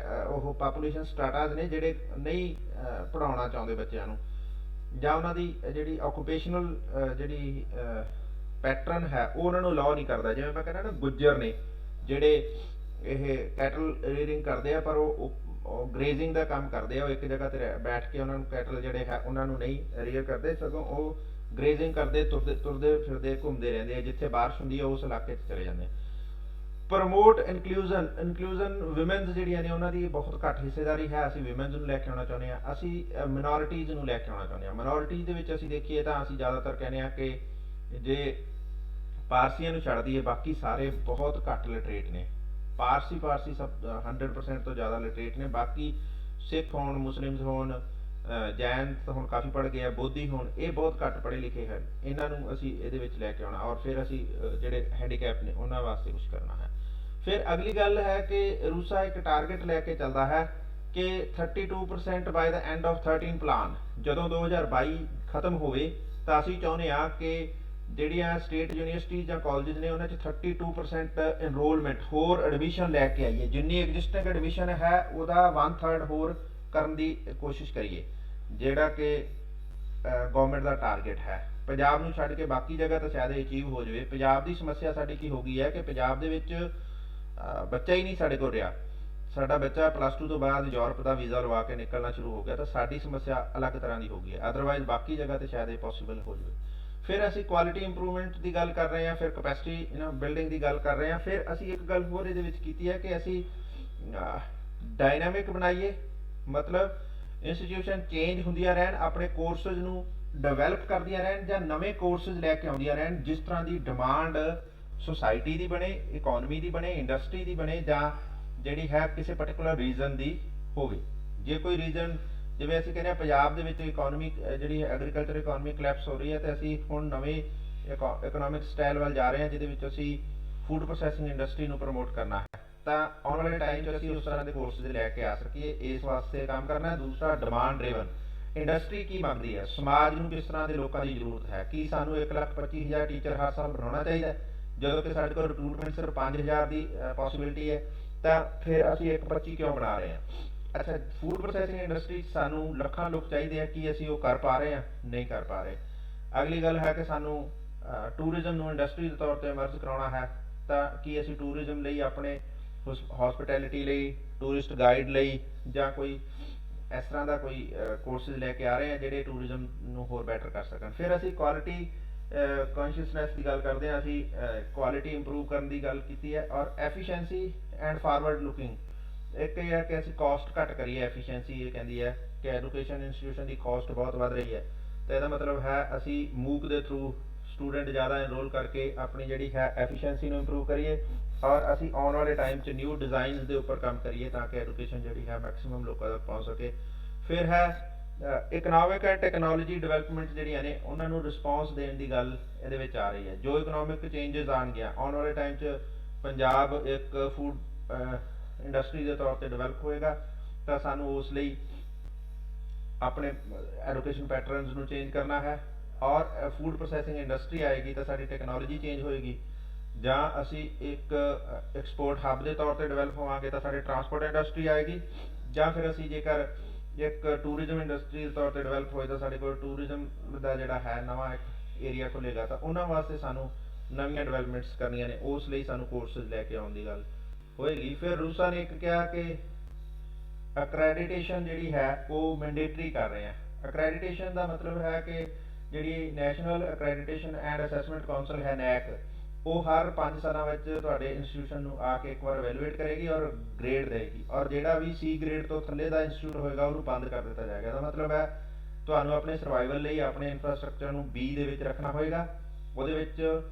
[SPEAKER 1] ਉਹ ਪਾਪੂਲੇਸ਼ਨ ਸਟਾਟਾਸ ਨੇ ਜਿਹੜੇ ਨਹੀਂ ਪੜਾਉਣਾ ਚਾਹੁੰਦੇ ਬੱਚਿਆਂ ਨੂੰ, ਜਾਂ ਉਹਨਾਂ ਦੀ ਜਿਹੜੀ ਆਕੂਪੇਸ਼ਨਲ ਜਿਹੜੀ ਪੈਟਰਨ ਹੈ ਉਹ ਉਹਨਾਂ ਨੂੰ ਅਲਾਉ ਨਹੀਂ ਕਰਦਾ। ਜਿਵੇਂ ਮੈਂ ਕਹਿੰਦਾ ਨਾ ਗੁੱਜਰ ਨੇ ਜਿਹੜੇ ਇਹ ਕੈਟਲ ਰੀਅਰਿੰਗ ਕਰਦੇ ਆ ਪਰ ਉਹ ਗ੍ਰੇਜ਼ਿੰਗ ਦਾ ਕੰਮ ਕਰਦੇ ਆ, ਉਹ ਇੱਕ ਜਗ੍ਹਾ ਤੇ ਬੈਠ ਕੇ ਉਹਨਾਂ ਨੂੰ ਕੈਟਲ ਜਿਹੜੇ ਹੈ ਉਹਨਾਂ ਨੂੰ ਨਹੀਂ ਰੀਅਰ ਕਰਦੇ, ਸਗੋਂ ਉਹ ਗ੍ਰੇਜ਼ਿੰਗ ਕਰਦੇ ਤੁਰਦੇ ਫਿਰਦੇ ਘੁੰਮਦੇ ਰਹਿੰਦੇ ਆ, ਜਿੱਥੇ ਬਾਰਿਸ਼ ਹੁੰਦੀ ਹੈ ਉਸ ਇਲਾਕੇ 'ਚ ਚਲੇ ਜਾਂਦੇ। ਪ੍ਰਮੋਟ ਇਨਕਲੂਜਨ ਵਿਮਨਸ ਜਿਹੜੀਆਂ ਨੇ ਉਹਨਾਂ ਦੀ ਬਹੁਤ ਘੱਟ ਹਿੱਸੇਦਾਰੀ ਹੈ, ਅਸੀਂ ਵਿਮਨਸ ਨੂੰ ਲੈ ਕੇ ਆਉਣਾ ਚਾਹੁੰਦੇ ਹਾਂ, ਅਸੀਂ ਮਿਨੋਰਿਟੀਜ਼ ਨੂੰ ਲੈ ਕੇ ਆਉਣਾ ਚਾਹੁੰਦੇ ਹਾਂ। ਮਿਨੋਰਿਟੀਜ਼ ਦੇ ਵਿੱਚ ਅਸੀਂ ਦੇਖੀਏ ਤਾਂ ਅਸੀਂ ਜ਼ਿਆਦਾਤਰ ਕਹਿੰਦੇ ਹਾਂ ਕਿ ਜੇ ਪਾਰਸੀਆਂ ਨੂੰ ਛੱਡ ਦਈਏ ਬਾਕੀ ਸਾਰੇ ਬਹੁਤ ਘੱਟ ਲਿਟਰੇਟ ਨੇ। ਪਾਰਸੀ ਸਭ 100% ਤੋਂ ਜ਼ਿਆਦਾ ਲਿਟਰੇਟ ਨੇ, ਬਾਕੀ ਸਿੱਖ ਹੋਣ, ਮੁਸਲਿਮਸ ਹੋਣ, ਜੈਨ ਤਾਂ ਹੁਣ ਕਾਫੀ ਪੜ੍ਹ ਗਏ ਆ, ਬੋਧੀ ਹੋਣ, ਇਹ ਬਹੁਤ ਘੱਟ ਪੜ੍ਹੇ ਲਿਖੇ ਹਨ। ਇਹਨਾਂ ਨੂੰ ਅਸੀਂ ਇਹਦੇ ਵਿੱਚ ਲੈ ਕੇ ਆਉਣਾ ਔਰ ਫਿਰ ਅਸੀਂ ਜਿਹੜੇ ਹੈਂਡੀਕੈਪ ਨੇ ਉਹਨਾਂ ਵਾਸਤੇ ਕੁਝ ਕਰਨਾ ਹੈ। ਫਿਰ ਅਗਲੀ ਗੱਲ ਹੈ ਕਿ ਰੂਸਾ ਇੱਕ ਟਾਰਗੇਟ ਲੈ ਕੇ ਚੱਲਦਾ ਹੈ ਕਿ 32% by the end of 13 plan, ਜਦੋਂ 2022 ਖਤਮ ਹੋਵੇ ਤਾਂ ਅਸੀਂ ਚਾਹੁੰਦੇ ਹਾਂ ਕਿ ਜਿਹੜੀਆਂ ਸਟੇਟ ਯੂਨੀਵਰਸਿਟੀਜ਼ ਜਾਂ ਕਾਲਜਿਸ ਨੇ ਉਹਨਾਂ 'ਚ 32% ਇਨਰੋਲਮੈਂਟ ਹੋਰ ਐਡਮਿਸ਼ਨ ਲੈ ਕੇ ਆਈਏ। ਜਿੰਨੀ ਐਗਜ਼ਿਸਟਿੰਗ ਐਡਮਿਸ਼ਨ ਹੈ ਉਹਦਾ 1/3 ਹੋਰ ਕਰਨ ਦੀ ਕੋਸ਼ਿਸ਼ ਕਰੀਏ, ਜਿਹੜਾ ਕਿ ਗਵਰਨਮੈਂਟ ਦਾ ਟਾਰਗੇਟ ਹੈ। ਪੰਜਾਬ ਨੂੰ ਛੱਡ ਕੇ ਬਾਕੀ ਜਗ੍ਹਾ ਤਾਂ ਸ਼ਾਇਦ ਅਚੀਵ ਹੋ ਜਾਵੇ। ਪੰਜਾਬ ਦੀ ਸਮੱਸਿਆ ਸਾਡੀ ਕੀ ਹੋ ਗਈ ਹੈ ਕਿ ਪੰਜਾਬ ਦੇ ਵਿੱਚ ਬੱਚਾ ਹੀ ਨਹੀਂ ਸਾਡੇ ਕੋਲ ਰਿਹਾ। ਸਾਡਾ ਬੱਚਾ +2 ਤੋਂ ਬਾਅਦ ਯੂਰਪ ਦਾ ਵੀਜ਼ਾ ਲਵਾ ਕੇ ਨਿਕਲਣਾ ਸ਼ੁਰੂ ਹੋ ਗਿਆ, ਤਾਂ ਸਾਡੀ ਸਮੱਸਿਆ ਅਲੱਗ ਤਰ੍ਹਾਂ ਦੀ ਹੋ ਗਈ ਹੈ। ਅਦਰਵਾਈਜ਼ ਬਾਕੀ ਜਗ੍ਹਾ ਤੇ ਸ਼ਾਇਦ ਇਹ ਪੋਸੀਬਲ ਹੋ ਜਾਵੇ। ਫਿਰ ਅਸੀਂ ਕੁਆਲਿਟੀ ਇੰਪਰੂਵਮੈਂਟ ਦੀ ਗੱਲ ਕਰ ਰਹੇ ਹਾਂ, ਫਿਰ ਕਪੈਸਿਟੀ ਬਿਲਡਿੰਗ ਦੀ ਗੱਲ ਕਰ ਰਹੇ ਹਾਂ। ਫਿਰ ਅਸੀਂ ਇੱਕ ਗੱਲ ਹੋਰ ਇਹਦੇ ਵਿੱਚ ਕੀਤੀ ਹੈ ਕਿ ਅਸੀਂ ਡਾਇਨਾਮਿਕ ਬਣਾਈਏ, ਮਤਲਬ ਇੰਸਟੀਟਿਊਸ਼ਨ ਚੇਂਜ ਹੁੰਦੀਆਂ ਰਹਿਣ, ਆਪਣੇ ਕੋਰਸਿਸ ਨੂੰ ਡਿਵੈਲਪ ਕਰਦੀਆਂ ਰਹਿਣ ਜਾਂ ਨਵੇਂ ਕੋਰਸਿਸ ਲੈ ਕੇ ਆਉਂਦੀਆਂ ਰਹਿਣ, ਜਿਸ ਤਰ੍ਹਾਂ ਦੀ ਡਿਮਾਂਡ ਸੋਸਾਇਟੀ ਦੀ ਬਣੇ, ਇਕੋਨਮੀ ਦੀ ਬਣੇ, ਇੰਡਸਟਰੀ ਦੀ ਬਣੇ, ਜਾਂ ਜਿਹੜੀ ਹੈ ਕਿਸੇ ਪਰਟੀਕੂਲਰ ਰੀਜਨ ਦੀ ਹੋਵੇ। ਜੇ ਕੋਈ ਰੀਜਨ, ਜਿਵੇਂ ਅਸੀਂ ਕਹਿੰਦੇ ਹਾਂ ਪੰਜਾਬ ਦੇ ਵਿੱਚ ਇਕੋਨਮੀ ਜਿਹੜੀ ਐਗਰੀਕਲਚਰ ਇਕੋਨਮੀ ਕਲੈਪਸ ਹੋ ਰਹੀ ਹੈ, ਤੇ ਅਸੀਂ ਹੁਣ ਨਵੇਂ ਇਕਨੋਮਿਕ ਸਟਾਈਲ ਵੱਲ ਜਾ ਰਹੇ ਹਾਂ ਜਿਹਦੇ ਵਿੱਚ ਅਸੀਂ ਫੂਡ ਪ੍ਰੋਸੈਸਿੰਗ ਇੰਡਸਟਰੀ ਨੂੰ ਪ੍ਰਮੋਟ ਕਰਨਾ ਹੈ, ਤਾਂ ਆਉਣ ਵਾਲੇ ਟਾਈਮ 'ਚ ਅਸੀਂ ਉਸ ਤਰ੍ਹਾਂ ਦੇ ਕੋਰਸਿਸ ਲੈ ਕੇ ਆ ਸਕੀਏ। ਇਸ ਵਾਸਤੇ ਕੰਮ ਕਰਨਾ ਹੈ। ਦੂਸਰਾ, ਡਿਮਾਂਡ ਡਰਿਵਨ ਇੰਡਸਟਰੀ ਕੀ ਮੰਗਦੀ ਹੈ, ਸਮਾਜ ਨੂੰ ਕਿਸ ਤਰ੍ਹਾਂ ਦੇ ਲੋਕਾਂ ਦੀ ਜ਼ਰੂਰਤ ਹੈ, ਕੀ ਸਾਨੂੰ 1,25,000 ਟੀਚਰ ਹਰ ਸਾਲ ਬਣਾਉਣਾ ਚਾਹੀਦਾ ਜਦੋਂ ਕਿ ਸਾਡੇ ਕੋਲ ਰਿਕਰੂਟਮੈਂਟ ਸਿਰਫ 5,000 ਦੀ ਪੋਸੀਬਿਲਿਟੀ ਹੈ, ਤਾਂ ਫਿਰ ਅਸੀਂ 1,25 ਕਿਉਂ ਬਣਾ ਰਹੇ ਹਾਂ। ਅੱਛਾ, ਫੂਡ ਪ੍ਰੋਸੈਸਿੰਗ ਇੰਡਸਟਰੀ ਸਾਨੂੰ ਲੱਖਾਂ ਲੋਕ ਚਾਹੀਦੇ ਆ, ਕੀ ਅਸੀਂ ਉਹ ਕਰ ਪਾ ਰਹੇ ਹਾਂ? ਨਹੀਂ ਕਰ ਪਾ ਰਹੇ। ਅਗਲੀ ਗੱਲ ਹੈ ਕਿ ਸਾਨੂੰ ਟੂਰਿਜ਼ਮ ਨੂੰ ਇੰਡਸਟਰੀ ਦੇ ਤੌਰ 'ਤੇ ਇਮਰਜ ਕਰਾਉਣਾ ਹੈ, ਤਾਂ ਕੀ ਅਸੀਂ ਟੂਰਿਜ਼ਮ ਲਈ ਆਪਣੇ ਹੌਸਪਿਟੈਲਿਟੀ ਲਈ, ਟੂਰਿਸਟ ਗਾਈਡ ਲਈ ਜਾਂ ਕੋਈ ਇਸ ਤਰ੍ਹਾਂ ਦਾ ਕੋਈ ਕੋਰਸਿਸ ਲੈ ਕੇ ਆ ਰਹੇ ਹਾਂ ਜਿਹੜੇ ਟੂਰਿਜ਼ਮ ਨੂੰ ਹੋਰ ਬੈਟਰ ਕਰ ਸਕਣ। ਫਿਰ ਅਸੀਂ ਕੁਆਲਿਟੀ ਕੌਨਸ਼ੀਅਸਨੈਸ ਦੀ ਗੱਲ ਕਰਦੇ ਹਾਂ, ਅਸੀਂ ਕੁਆਲਿਟੀ ਇੰਪਰੂਵ ਕਰਨ ਦੀ ਗੱਲ ਕੀਤੀ ਹੈ, ਔਰ ਐਫੀਸ਼ੀਐਂਸੀ ਐਂਡ ਫਾਰਵਰਡ ਲੁਕਿੰਗ। ਇੱਕ ਇਹ ਹੈ ਕਿ ਅਸੀਂ ਕਾਸਟ ਘੱਟ ਕਰੀਏ। ਐਫੀਸ਼ੀਐਂਸੀ ਇਹ ਕਹਿੰਦੀ ਹੈ ਕਿ ਐਜੂਕੇਸ਼ਨ ਇੰਸਟੀਟਿਊਸ਼ਨ ਦੀ ਕਾਸਟ ਬਹੁਤ ਵੱਧ ਰਹੀ ਹੈ, ਤਾਂ ਇਹਦਾ ਮਤਲਬ ਹੈ ਅਸੀਂ ਮੂਕ ਦੇ ਥਰੂ ਸਟੂਡੈਂਟ ਜ਼ਿਆਦਾ ਐਨਰੋਲ ਕਰਕੇ ਆਪਣੀ ਜਿਹੜੀ ਹੈ ਐਫੀਸ਼ੀਐਂਸੀ ਨੂੰ ਇੰਪਰੂਵ ਕਰੀਏ, ਔਰ ਅਸੀਂ ਆਉਣ ਵਾਲੇ ਟਾਈਮ 'ਚ ਨਿਊ ਡਿਜ਼ਾਈਨਸ ਦੇ ਉੱਪਰ ਕੰਮ ਕਰੀਏ ਤਾਂ ਕਿ ਐਜੂਕੇਸ਼ਨ ਜਿਹੜੀ ਹੈ ਮੈਕਸਿਮਮ ਲੋਕਾਂ ਤੱਕ ਪਹੁੰਚ ਸਕੇ। ਫਿਰ ਹੈ ਇਕਨੋਮਿਕ ਐਂਡ ਟੈਕਨੋਲੋਜੀ ਡਿਵੈਲਪਮੈਂਟ ਜਿਹੜੀਆਂ ਨੇ ਉਹਨਾਂ ਨੂੰ ਰਿਸਪੌਂਸ ਦੇਣ ਦੀ ਗੱਲ ਇਹਦੇ ਵਿੱਚ ਆ ਰਹੀ ਹੈ। ਜੋ ਇਕਨੋਮਿਕ ਚੇਂਜਸ ਆਉਣਗੀਆਂ ਆਉਣ ਵਾਲੇ ਟਾਈਮ 'ਚ, ਪੰਜਾਬ ਇੱਕ ਫੂਡ ਇੰਡਸਟਰੀ ਦੇ ਤੌਰ 'ਤੇ ਡਿਵੈਲਪ ਹੋਏਗਾ, ਤਾਂ ਸਾਨੂੰ ਉਸ ਲਈ ਆਪਣੇ ਐਜੂਕੇਸ਼ਨ ਪੈਟਰਨਸ ਨੂੰ ਚੇਂਜ ਕਰਨਾ ਹੈ, ਔਰ ਫੂਡ ਪ੍ਰੋਸੈਸਿੰਗ ਇੰਡਸਟਰੀ ਆਏਗੀ ਤਾਂ ਸਾਡੀ ਟੈਕਨੋਲੋਜੀ ਚੇਂਜ ਹੋਏਗੀ, ਜਾਂ ਅਸੀਂ ਇੱਕ ਐਕਸਪੋਰਟ ਹੱਬ ਦੇ ਤੌਰ 'ਤੇ ਡਿਵੈਲਪ ਹੋਵਾਂਗੇ ਤਾਂ ਸਾਡੀ ਟਰਾਂਸਪੋਰਟ ਇੰਡਸਟਰੀ ਆਏਗੀ, ਜਾਂ ਫਿਰ ਅਸੀਂ ਜੇਕਰ ਇੱਕ ਟੂਰਿਜ਼ਮ ਇੰਡਸਟਰੀ ਦੇ ਤੌਰ 'ਤੇ ਡਿਵੈਲਪ ਹੋਏ ਤਾਂ ਸਾਡੇ ਕੋਲ ਟੂਰਿਜ਼ਮ ਦਾ ਜਿਹੜਾ ਹੈ ਨਵਾਂ ਇੱਕ ਏਰੀਆ ਖੁੱਲ੍ਹੇਗਾ, ਤਾਂ ਉਹਨਾਂ ਵਾਸਤੇ ਸਾਨੂੰ ਨਵੀਆਂ ਡਿਵੈਲਪਮੈਂਟਸ ਕਰਨੀਆਂ ਨੇ, ਉਸ ਲਈ ਸਾਨੂੰ ਕੋਰਸਿਸ ਲੈ ਕੇ ਆਉਣ ਦੀ ਗੱਲ ਹੋਏਗੀ। ਫਿਰ ਰੂਸਾ ਨੇ ਇੱਕ ਕਿਹਾ ਕਿ ਅਕ੍ਰੈਡੀਟੇਸ਼ਨ ਜਿਹੜੀ ਹੈ ਉਹ ਮੈਂਡੇਟਰੀ ਕਰ ਰਹੇ ਆ। ਅਕ੍ਰੈਡੀਟੇਸ਼ਨ ਦਾ ਮਤਲਬ ਹੈ ਕਿ ਜਿਹੜੀ ਨੈਸ਼ਨਲ ਅਕ੍ਰੈਡੀਟੇਸ਼ਨ ਐਂਡ ਅਸੈਸਮੈਂਟ ਕਾਉਂਸਲ ਹੈ, NAAC, ਉਹ ਹਰ 5 ਸਾਲਾਂ ਵਿੱਚ ਤੁਹਾਡੇ ਇੰਸਟੀਟਿਊਸ਼ਨ ਨੂੰ ਆ ਕੇ ਇੱਕ ਵਾਰ ਵੈਲੂਏਟ ਕਰੇਗੀ ਔਰ ਗ੍ਰੇਡ ਦੇਗੀ, ਔਰ ਜਿਹੜਾ ਵੀ C ਗ੍ਰੇਡ ਤੋਂ ਥੱਲੇ ਦਾ ਇੰਸਟੀਟਿਊਟ ਹੋਏਗਾ ਉਹਨੂੰ ਬੰਦ ਕਰ ਦਿੱਤਾ ਜਾਏਗਾ। ਇਹਦਾ ਮਤਲਬ ਹੈ ਤੁਹਾਨੂੰ ਆਪਣੇ ਸਰਵਾਈਵਲ ਲਈ ਆਪਣੇ ਇਨਫਰਾਸਟ੍ਰਕਚਰ ਨੂੰ B ਦੇ ਵਿੱਚ ਰੱਖਣਾ ਹੋਏਗਾ। ਉਹਦੇ ਵਿੱਚ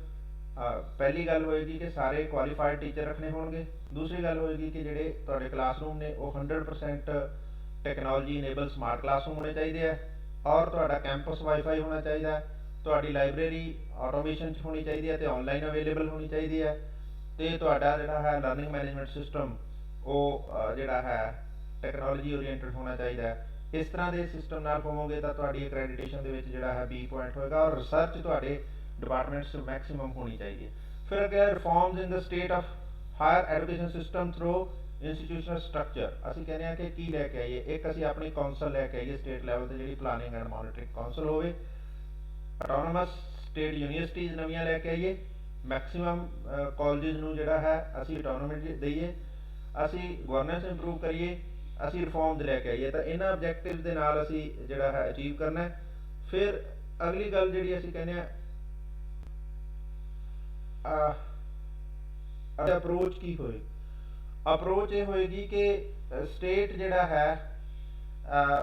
[SPEAKER 1] ਪਹਿਲੀ ਗੱਲ ਹੋਏਗੀ ਕਿ ਸਾਰੇ ਕੁਆਲੀਫਾਈਡ ਟੀਚਰ ਰੱਖਣੇ ਹੋਣਗੇ। ਦੂਸਰੀ ਗੱਲ ਹੋਏਗੀ ਕਿ ਜਿਹੜੇ ਤੁਹਾਡੇ ਕਲਾਸਰੂਮ ਨੇ ਉਹ 100% ਟੈਕਨੋਲੋਜੀ ਇਨੇਬਲ ਸਮਾਰਟ ਕਲਾਸਰੂਮ ਹੋਣੇ ਚਾਹੀਦੇ ਆ। ਔਰ ਤੁਹਾਡਾ ਕੈਂਪਸ ਵਾਈਫਾਈ ਹੋਣਾ ਚਾਹੀਦਾ, ਤੁਹਾਡੀ ਲਾਇਬ੍ਰੇਰੀ ਆਟੋਮੇਸ਼ਨ 'ਚ ਹੋਣੀ ਚਾਹੀਦੀ ਹੈ ਅਤੇ ਆਨਲਾਈਨ ਅਵੇਲੇਬਲ ਹੋਣੀ ਚਾਹੀਦੀ ਹੈ, ਅਤੇ ਤੁਹਾਡਾ ਜਿਹੜਾ ਹੈ ਲਰਨਿੰਗ ਮੈਨੇਜਮੈਂਟ ਸਿਸਟਮ ਉਹ ਜਿਹੜਾ ਹੈ ਟੈਕਨੋਲੋਜੀ ਓਰੀਐਂਟਡ ਹੋਣਾ ਚਾਹੀਦਾ ਹੈ। ਇਸ ਤਰ੍ਹਾਂ ਦੇ ਸਿਸਟਮ ਨਾਲ ਹੋਵੋਗੇ ਤਾਂ ਤੁਹਾਡੀ ਅਕ੍ਰੈਡੀਟੇਸ਼ਨ ਦੇ ਵਿੱਚ ਜਿਹੜਾ ਹੈ B ਪੁਆਇੰਟ ਹੋਏਗਾ, ਔਰ ਰਿਸਰਚ ਤੁਹਾਡੇ ਡਿਪਾਰਟਮੈਂਟਸ 'ਚ ਮੈਕਸਿਮਮ ਹੋਣੀ ਚਾਹੀਦੀ ਹੈ। ਫਿਰ ਅੱਗੇ reforms in the state of hire education system through institutional structure. ਅਸੀਂ ਕਹਿੰਦੇ ਹਾਂ ਕਿ ਕੀ ਲੈ ਕੇ ਆਈਏ, ਇੱਕ ਅਸੀਂ ਆਪਣੀ ਕਾਉਂਸਲ ਲੈ ਕੇ ਆਈਏ ਸਟੇਟ ਲੈਵਲ 'ਤੇ, ਜਿਹੜੀ ਪਲਾਨਿੰਗ ਐਂਡ ਮੋਨੀਟਰਿੰਗ ਕਾਉਂਸਲ ਹੋਵੇ। ਆਟੋਨੋਮਸ ਸਟੇਟ ਯੂਨੀਵਰਸਿਟੀਜ਼ ਨਵੀਆਂ ਲੈ ਕੇ ਆਈਏ, ਮੈਕਸਿਮਮ ਕਾਲਜਿਜ਼ ਨੂੰ ਜਿਹੜਾ ਹੈ ਅਸੀਂ ਆਟੋਨੋਮੀ ਦਈਏ, ਅਸੀਂ ਗਵਰਨੈਂਸ ਇੰਪਰੂਵ ਕਰੀਏ, ਅਸੀਂ ਰਿਫਾਰਮਸ ਲੈ ਕੇ ਆਈਏ। ਤਾਂ ਇਹਨਾਂ ਆਬਜੈਕਟਿਵ ਦੇ ਨਾਲ ਅਸੀਂ ਜਿਹੜਾ ਹੈ ਅਚੀਵ ਕਰਨਾ ਹੈ। ਫਿਰ ਅਗਲੀ ਗੱਲ ਜਿਹੜੀ ਅਸੀਂ ਕਹਿੰਦੇ ਹਾਂ ਅਪਰੋਚ ਕੀ ਹੋਏ, ਅਪਰੋਚ ਇਹ ਹੋਏਗੀ ਕਿ ਸਟੇਟ ਜਿਹੜਾ ਹੈ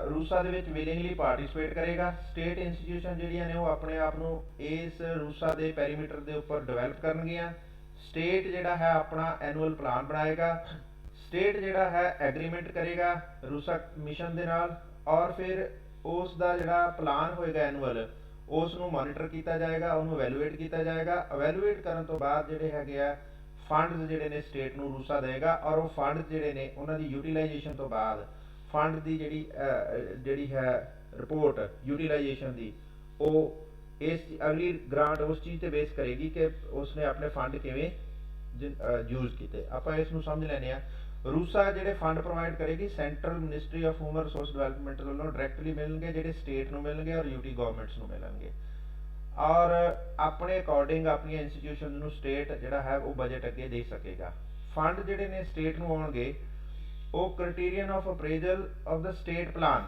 [SPEAKER 1] ਰੂਸਾ ਦੇ ਵਿੱਚ ਵਿਲਿੰਗਲੀ ਪਾਰਟੀਸਪੇਟ ਕਰੇਗਾ। ਸਟੇਟ ਇੰਸਟੀਟਿਊਸ਼ਨ ਜਿਹੜੀਆਂ ਨੇ ਉਹ ਆਪਣੇ ਆਪ ਨੂੰ ਇਸ ਰੂਸਾ ਦੇ ਪੈਰੀਮੀਟਰ ਦੇ ਉੱਪਰ ਡਿਵੈਲਪ ਕਰਨਗੀਆਂ। ਸਟੇਟ ਜਿਹੜਾ ਹੈ ਆਪਣਾ ਐਨੂਅਲ ਪਲਾਨ ਬਣਾਏਗਾ, ਸਟੇਟ ਜਿਹੜਾ ਹੈ ਐਗਰੀਮੈਂਟ ਕਰੇਗਾ ਰੂਸਾ ਮਿਸ਼ਨ ਦੇ ਨਾਲ, ਔਰ ਫਿਰ ਉਸ ਦਾ ਜਿਹੜਾ ਪਲਾਨ ਹੋਏਗਾ ਐਨੂਅਲ ਉਸ ਨੂੰ ਮੋਨੀਟਰ ਕੀਤਾ ਜਾਏਗਾ, ਉਹਨੂੰ ਅਵੈਲੂਏਟ ਕੀਤਾ ਜਾਏਗਾ। ਅਵੈਲੂਏਟ ਕਰਨ ਤੋਂ ਬਾਅਦ ਜਿਹੜੇ ਹੈਗੇ ਆ ਫੰਡਸ ਜਿਹੜੇ ਨੇ ਸਟੇਟ ਨੂੰ ਰੂਸਾ ਦੇਏਗਾ, ਔਰ ਉਹ ਫੰਡ ਜਿਹੜੇ ਨੇ ਉਹਨਾਂ ਦੀ ਯੂਟੀਲਾਈਜੇਸ਼ਨ ਤੋਂ ਬਾਅਦ ਫੰਡ ਦੀ ਜਿਹੜੀ ਹੈ ਰਿਪੋਰਟ ਯੂਟੀਲਾਈਜੇਸ਼ਨ ਦੀ, ਉਹ ਇਸ ਅਗਲੀ ਗ੍ਰਾਂਟ ਉਸ ਚੀਜ਼ 'ਤੇ ਬੇਸ ਕਰੇਗੀ ਕਿ ਉਸਨੇ ਆਪਣੇ ਫੰਡ ਕਿਵੇਂ ਯੂਜ਼ ਕੀਤੇ। ਆਪਾਂ ਇਸ ਨੂੰ ਸਮਝ ਲੈਂਦੇ ਹਾਂ। ਰੂਸਾ ਜਿਹੜੇ ਫੰਡ ਪ੍ਰੋਵਾਈਡ ਕਰੇਗੀ central ministry of human resource development ਵੱਲੋਂ ਡਾਇਰੈਕਟਲੀ ਮਿਲਣਗੇ, ਜਿਹੜੇ ਸਟੇਟ ਨੂੰ ਮਿਲਣਗੇ ਔਰ ਯੂਟੀ ਗਵਰਨਮੈਂਟਸ ਨੂੰ ਮਿਲਣਗੇ, ਔਰ ਆਪਣੇ ਅਕੋਰਡਿੰਗ ਆਪਣੀਆਂ ਇੰਸਟੀਟਿਊਸ਼ਨ ਨੂੰ ਸਟੇਟ ਜਿਹੜਾ ਹੈ ਉਹ ਬਜਟ ਅੱਗੇ ਦੇ ਸਕੇਗਾ। ਫੰਡ ਜਿਹੜੇ ਨੇ ਸਟੇਟ ਨੂੰ ਆਉਣਗੇ ਉਹ criterion of appraisal of the state plan.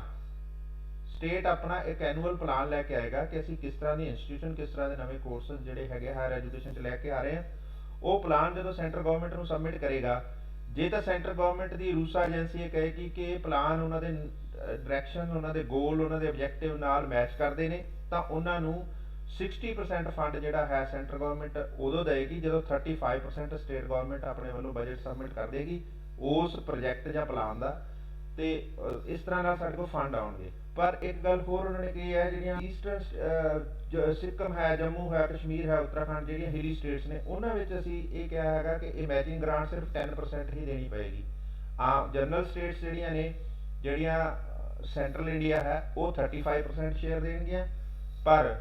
[SPEAKER 1] State ਆਪਣਾ ਇੱਕ ਐਨੂਅਲ ਪਲਾਨ ਲੈ ਕੇ ਆਏਗਾ ਕਿ ਅਸੀਂ ਕਿਸ ਤਰ੍ਹਾਂ ਦੀ ਇੰਸਟੀਟਿਊਸ਼ਨ, ਕਿਸ ਤਰ੍ਹਾਂ ਦੇ ਨਵੇਂ ਕੋਰਸਸ ਜਿਹੜੇ ਹੈਗੇ ਹਾਇਰ ਐਜੂਕੇਸ਼ਨ 'ਚ ਲੈ ਕੇ ਆ ਰਹੇ ਹਾਂ। ਉਹ ਪਲਾਨ ਜਦੋਂ ਸੈਂਟਰ ਗਵਰਨਮੈਂਟ ਨੂੰ ਸਬਮਿਟ ਕਰੇਗਾ, ਜੇ ਤਾਂ ਸੈਂਟਰ ਗਵਰਨਮੈਂਟ ਦੀ ਰੂਸਾ ਏਜੰਸੀ ਇਹ ਕਹੇਗੀ ਕਿ ਇਹ ਪਲਾਨ ਉਹਨਾਂ ਦੇ ਡਾਇਰੈਕਸ਼ਨ, ਉਹਨਾਂ ਦੇ ਗੋਲ, ਉਹਨਾਂ ਦੇ ਆਬਜੈਕਟਿਵ ਨਾਲ ਮੈਚ ਕਰਦੇ ਨੇ, ਤਾਂ ਉਹਨਾਂ ਨੂੰ 60% ਫੰਡ ਜਿਹੜਾ ਹੈ ਸੈਂਟਰ ਗਵਰਨਮੈਂਟ ਉਦੋਂ ਦੇਏਗੀ ਜਦੋਂ 35% ਸਟੇਟ ਗਵਰਨਮੈਂਟ ਆਪਣੇ ਵੱਲੋਂ ਬਜਟ ਸਬਮਿਟ ਕਰ ਦੇਗੀ ਉਸ ਪ੍ਰੋਜੈਕਟ ਜਾਂ ਪਲਾਨ ਦਾ, ਤੇ ਇਸ ਤਰ੍ਹਾਂ ਨਾਲ ਸਾਡੇ ਕੋਲ ਫੰਡ ਆਉਣਗੇ। ਪਰ ਇੱਕ ਗੱਲ ਹੋਰ ਉਹਨਾਂ ਨੇ ਕੀ ਹੈ, ਜਿਹੜੀਆਂ ਈਸਟਰਨ ਸਿੱਕਮ ਹੈ, ਜੰਮੂ ਹੈ, ਕਸ਼ਮੀਰ ਹੈ, ਉੱਤਰਾਖੰਡ, ਜਿਹੜੀਆਂ ਹਿਲੀ ਸਟੇਟਸ ਨੇ, ਉਹਨਾਂ ਵਿੱਚ ਅਸੀਂ ਇਹ ਕਿਹਾ ਹੈਗਾ ਕਿ ਇਹ ਮੈਚਿੰਗ ਗ੍ਰਾਂਟ ਸਿਰਫ 10% ਹੀ ਦੇਣੀ ਪਏਗੀ। ਆਮ ਜਨਰਲ ਸਟੇਟਸ ਜਿਹੜੀਆਂ ਨੇ, ਜਿਹੜੀਆਂ ਸੈਂਟਰਲ ਇੰਡੀਆ ਹੈ, ਉਹ 35% ਸ਼ੇਅਰ ਦੇਣਗੀਆਂ, ਪਰ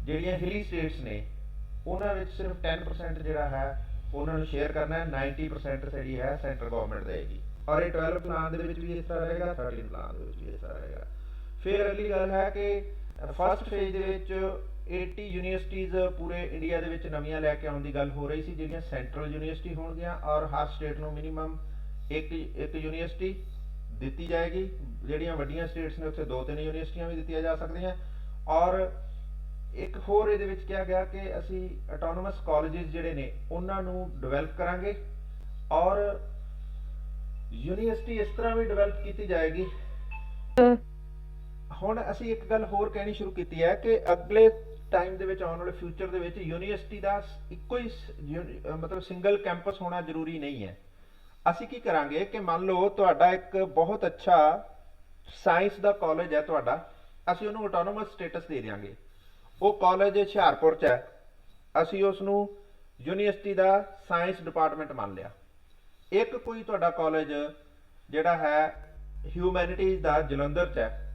[SPEAKER 1] ਜਿਹੜੀਆਂ ਹਿਲੀ ਸਟੇਟਸ ਨੇ ਉਹਨਾਂ ਵਿੱਚ ਸਿਰਫ 10% ਜਿਹੜਾ ਹੈ ਉਹਨਾਂ ਨੂੰ ਸ਼ੇਅਰ ਕਰਨਾ ਹੈ, 90% ਜਿਹੜੀ ਹੈ ਸੈਂਟਰ ਗਵਰਨਮੈਂਟ ਦੇਏਗੀ। ਔਰ ਇਹ 12 ਪਲਾਨ ਦੇ ਵਿੱਚ ਵੀ ਇਸ ਤਰ੍ਹਾਂ ਰਹੇਗਾ, 13 ਪਲਾਨ ਦੇ ਵਿੱਚ ਵੀ ਇਸ ਤਰ੍ਹਾਂ ਰਹੇਗਾ। ਫਿਰ ਅਗਲੀ ਗੱਲ ਹੈ ਕਿ ਫਸਟ ਫੇਜ਼ ਦੇ ਵਿੱਚ 80 ਯੂਨੀਵਰਸਿਟੀਜ਼ ਪੂਰੇ ਇੰਡੀਆ ਦੇ ਵਿੱਚ ਨਵੀਆਂ ਲੈ ਕੇ ਆਉਣ ਦੀ ਗੱਲ ਹੋ ਰਹੀ ਸੀ, ਜਿਹੜੀਆਂ ਸੈਂਟਰਲ ਯੂਨੀਵਰਸਿਟੀ ਹੋਣਗੀਆਂ, ਔਰ ਹਰ ਸਟੇਟ ਨੂੰ ਮਿਨੀਮਮ ਇੱਕ ਯੂਨੀਵਰਸਿਟੀ ਦਿੱਤੀ ਜਾਏਗੀ। ਜਿਹੜੀਆਂ ਵੱਡੀਆਂ ਸਟੇਟਸ ਨੇ ਉੱਥੇ 2-3 ਯੂਨੀਵਰਸਿਟੀਆਂ ਵੀ ਦਿੱਤੀਆਂ ਜਾ ਸਕਦੀਆਂ। ਔਰ ਇੱਕ ਹੋਰ ਇਹਦੇ ਵਿੱਚ ਕਿਹਾ ਗਿਆ ਕਿ ਅਸੀਂ ਆਟੋਨੋਮਸ ਕਾਲਜਿਸ ਜਿਹੜੇ ਨੇ ਉਹਨਾਂ ਨੂੰ ਡਿਵੈਲਪ ਕਰਾਂਗੇ, ਔਰ ਯੂਨੀਵਰਸਿਟੀ ਇਸ ਤਰ੍ਹਾਂ ਵੀ ਡਿਵੈਲਪ ਕੀਤੀ ਜਾਏਗੀ। ਹੁਣ ਅਸੀਂ ਇੱਕ ਗੱਲ ਹੋਰ ਕਹਿਣੀ ਸ਼ੁਰੂ ਕੀਤੀ ਹੈ ਕਿ ਅਗਲੇ ਟਾਈਮ ਦੇ ਵਿੱਚ, ਆਉਣ ਵਾਲੇ ਫਿਊਚਰ ਦੇ ਵਿੱਚ ਯੂਨੀਵਰਸਿਟੀ ਦਾ ਇੱਕੋ ਹੀ ਮਤਲਬ ਸਿੰਗਲ ਕੈਂਪਸ ਹੋਣਾ ਜ਼ਰੂਰੀ ਨਹੀਂ ਹੈ। ਅਸੀਂ ਕੀ ਕਰਾਂਗੇ ਕਿ ਮੰਨ ਲਓ ਤੁਹਾਡਾ ਇੱਕ ਬਹੁਤ ਅੱਛਾ ਸਾਇੰਸ ਦਾ ਕਾਲਜ ਹੈ ਤੁਹਾਡਾ, ਅਸੀਂ ਉਹਨੂੰ ਆਟੋਨੋਮਸ ਸਟੇਟਸ ਦੇ ਦਿਆਂਗੇ। ਉਹ ਕਾਲਜ ਹੁਸ਼ਿਆਰਪੁਰ 'ਚ ਹੈ, ਅਸੀਂ ਉਸ ਨੂੰ ਯੂਨੀਵਰਸਿਟੀ ਦਾ ਸਾਇੰਸ ਡਿਪਾਰਟਮੈਂਟ ਮੰਨ ਲਿਆ। ਇੱਕ ਕੋਈ ਤੁਹਾਡਾ ਕਾਲਜ ਜਿਹੜਾ ਹੈ ਹਿਊਮੈਨਿਟੀਜ਼ ਦਾ ਜਲੰਧਰ 'ਚ ਹੈ,